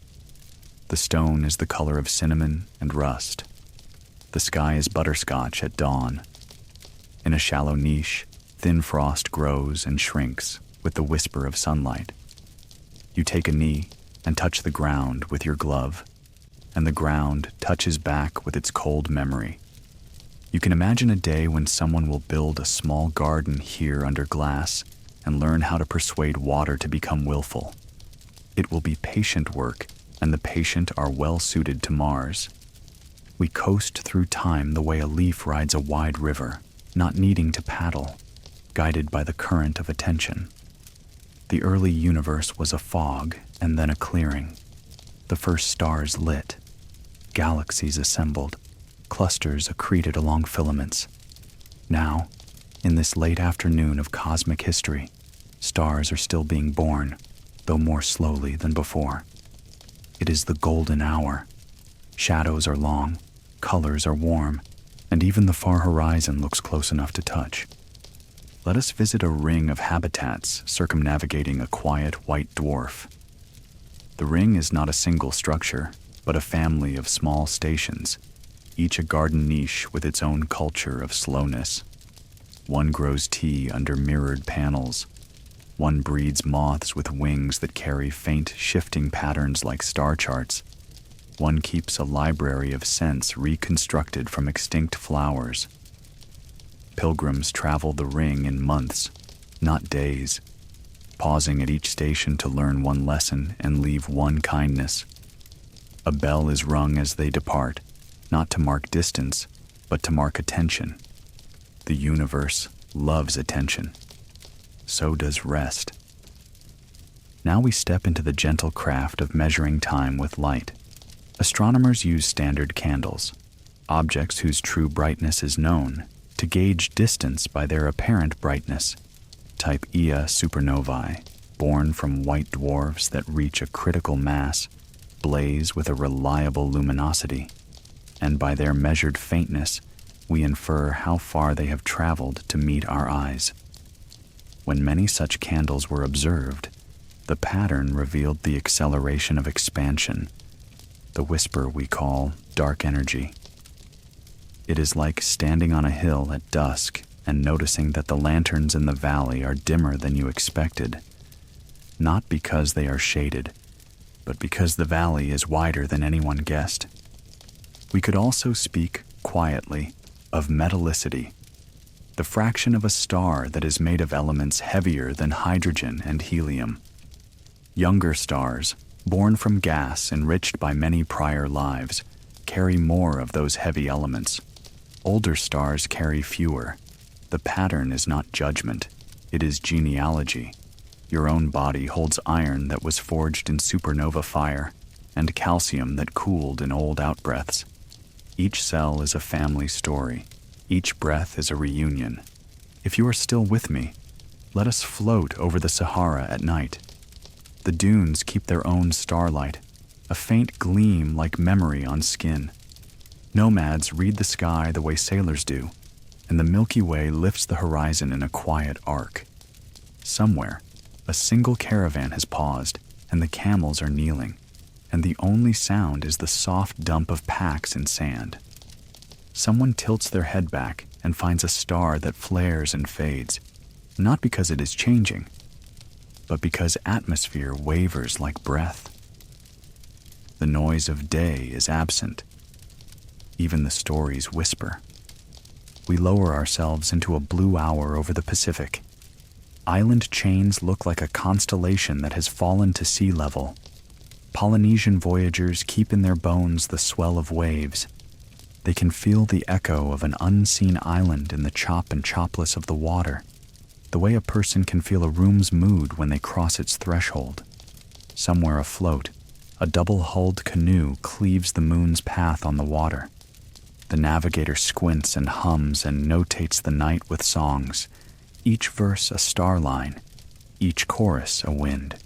The stone is the color of cinnamon and rust. The sky is butterscotch at dawn. In a shallow niche, thin frost grows and shrinks with the whisper of sunlight. You take a knee and touch the ground with your glove, and the ground touches back with its cold memory. You can imagine a day when someone will build a small garden here under glass and learn how to persuade water to become willful. It will be patient work, and the patient are well suited to Mars. We coast through time the way a leaf rides a wide river, not needing to paddle, guided by the current of attention. The early universe was a fog and then a clearing. The first stars lit, galaxies assembled, clusters accreted along filaments. Now, in this late afternoon of cosmic history, stars are still being born, though more slowly than before. It is the golden hour. Shadows are long, colors are warm, and even the far horizon looks close enough to touch. Let us visit a ring of habitats circumnavigating a quiet white dwarf. The ring is not a single structure, but a family of small stations, each a garden niche with its own culture of slowness. One grows tea under mirrored panels. One breeds moths with wings that carry faint, shifting patterns like star charts. One keeps a library of scents reconstructed from extinct flowers. Pilgrims travel the ring in months, not days, pausing at each station to learn one lesson and leave one kindness. A bell is rung as they depart, not to mark distance, but to mark attention. The universe loves attention. So does rest. Now we step into the gentle craft of measuring time with light. Astronomers use standard candles, objects whose true brightness is known, to gauge distance by their apparent brightness. Type Ia supernovae, born from white dwarfs that reach a critical mass, blaze with a reliable luminosity, and by their measured faintness, we infer how far they have traveled to meet our eyes. When many such candles were observed, the pattern revealed the acceleration of expansion, the whisper we call dark energy. It is like standing on a hill at dusk and noticing that the lanterns in the valley are dimmer than you expected, not because they are shaded, but because the valley is wider than anyone guessed. We could also speak, quietly, of metallicity, the fraction of a star that is made of elements heavier than hydrogen and helium. Younger stars, born from gas enriched by many prior lives, carry more of those heavy elements. Older stars carry fewer. The pattern is not judgment, it is genealogy. Your own body holds iron that was forged in supernova fire, and calcium that cooled in old outbreaths. Each cell is a family story. Each breath is a reunion. If you are still with me, let us float over the Sahara at night. The dunes keep their own starlight, a faint gleam like memory on skin. Nomads read the sky the way sailors do, and the Milky Way lifts the horizon in a quiet arc. Somewhere, a single caravan has paused, and the camels are kneeling, and the only sound is the soft dump of packs in sand. Someone tilts their head back and finds a star that flares and fades, not because it is changing, but because atmosphere wavers like breath. The noise of day is absent. Even the stories whisper. We lower ourselves into a blue hour over the Pacific. Island chains look like a constellation that has fallen to sea level. Polynesian voyagers keep in their bones the swell of waves. They can feel the echo of an unseen island in the chop and chopless of the water, the way a person can feel a room's mood when they cross its threshold. Somewhere afloat, a double-hulled canoe cleaves the moon's path on the water. The navigator squints and hums and notates the night with songs, each verse a star line, each chorus a wind.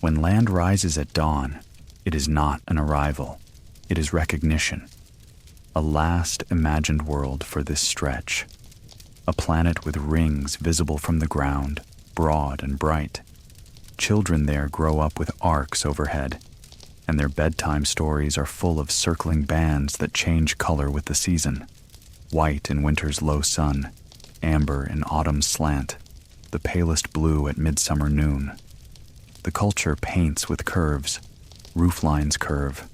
When land rises at dawn, it is not an arrival, it is recognition. A last imagined world for this stretch. A planet with rings visible from the ground, broad and bright. Children there grow up with arcs overhead, and their bedtime stories are full of circling bands that change color with the season. White in winter's low sun, amber in autumn's slant, the palest blue at midsummer noon. The culture paints with curves. Rooflines curve,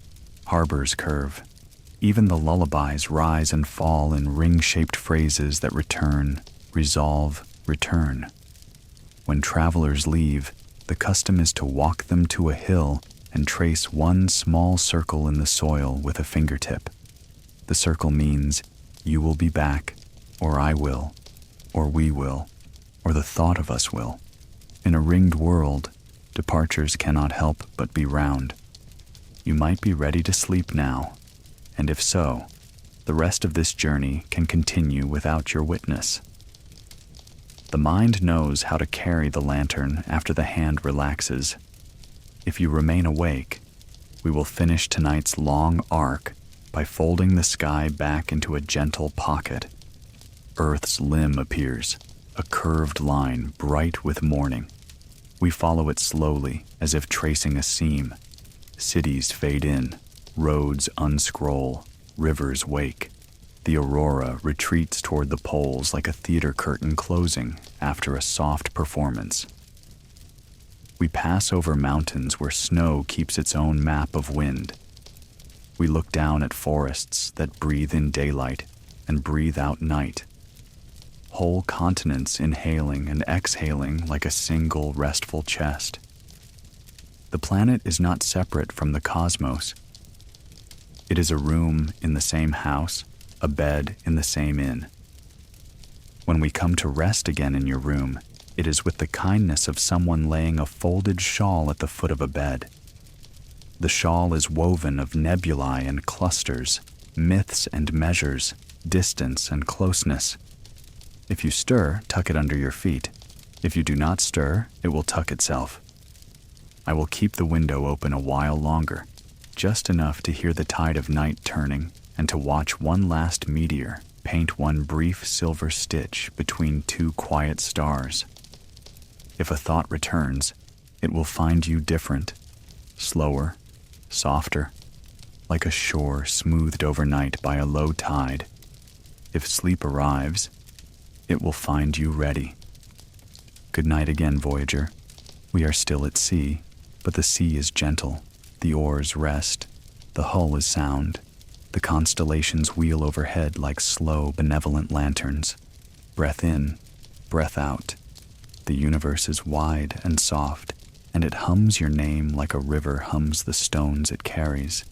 harbors curve. Even the lullabies rise and fall in ring-shaped phrases that return, resolve, return. When travelers leave, the custom is to walk them to a hill and trace one small circle in the soil with a fingertip. The circle means, you will be back, or I will, or we will, or the thought of us will. In a ringed world, departures cannot help but be round. You might be ready to sleep now, and if so, the rest of this journey can continue without your witness. The mind knows how to carry the lantern after the hand relaxes. If you remain awake, we will finish tonight's long arc by folding the sky back into a gentle pocket. Earth's limb appears, a curved line bright with morning. We follow it slowly, as if tracing a seam. Cities fade in, roads unscroll, rivers wake. The aurora retreats toward the poles like a theater curtain closing after a soft performance. We pass over mountains where snow keeps its own map of wind. We look down at forests that breathe in daylight and breathe out night. Whole continents inhaling and exhaling like a single restful chest. The planet is not separate from the cosmos. It is a room in the same house, a bed in the same inn. When we come to rest again in your room, it is with the kindness of someone laying a folded shawl at the foot of a bed. The shawl is woven of nebulae and clusters, myths and measures, distance and closeness. If you stir, tuck it under your feet. If you do not stir, it will tuck itself. I will keep the window open a while longer, just enough to hear the tide of night turning and to watch one last meteor paint one brief silver stitch between two quiet stars. If a thought returns, it will find you different, slower, softer, like a shore smoothed overnight by a low tide. If sleep arrives, it will find you ready. Good night again, Voyager. We are still at sea, but the sea is gentle, the oars rest, the hull is sound, the constellations wheel overhead like slow, benevolent lanterns. Breath in, breath out. The universe is wide and soft, and it hums your name like a river hums the stones it carries.